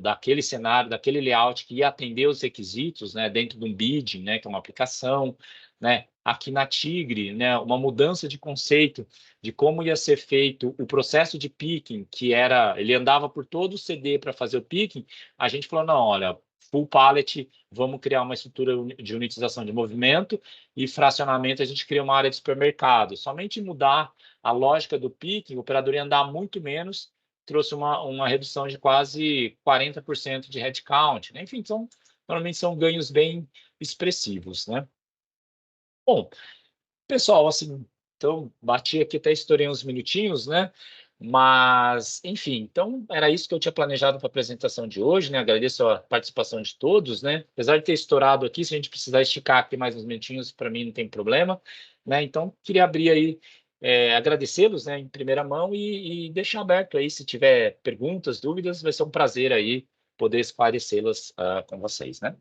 Daquele cenário, daquele layout que ia atender os requisitos, né? Dentro de um bidding, né? Que é uma aplicação, né? Aqui na Tigre, né? Uma mudança de conceito de como ia ser feito o processo de picking, que era, ele andava por todo o CD para fazer o picking. A gente falou, não, olha, full pallet, vamos criar uma estrutura de unitização de movimento e fracionamento, a gente cria uma área de supermercado. Somente mudar a lógica do picking, o operador ia andar muito menos, trouxe uma redução de quase 40% de headcount, né? Enfim, normalmente são ganhos bem expressivos, né? Bom, pessoal, assim, então bati aqui, até estourei uns minutinhos, né? Mas, enfim, então era isso que eu tinha planejado para a apresentação de hoje, né? Agradeço a participação de todos, né? Apesar de ter estourado aqui, se a gente precisar esticar aqui mais uns minutinhos, para mim não tem problema, né? Então, queria abrir aí, agradecê-los, né, em primeira mão e deixar aberto aí, se tiver perguntas, dúvidas, vai ser um prazer aí poder esclarecê-las com vocês, né?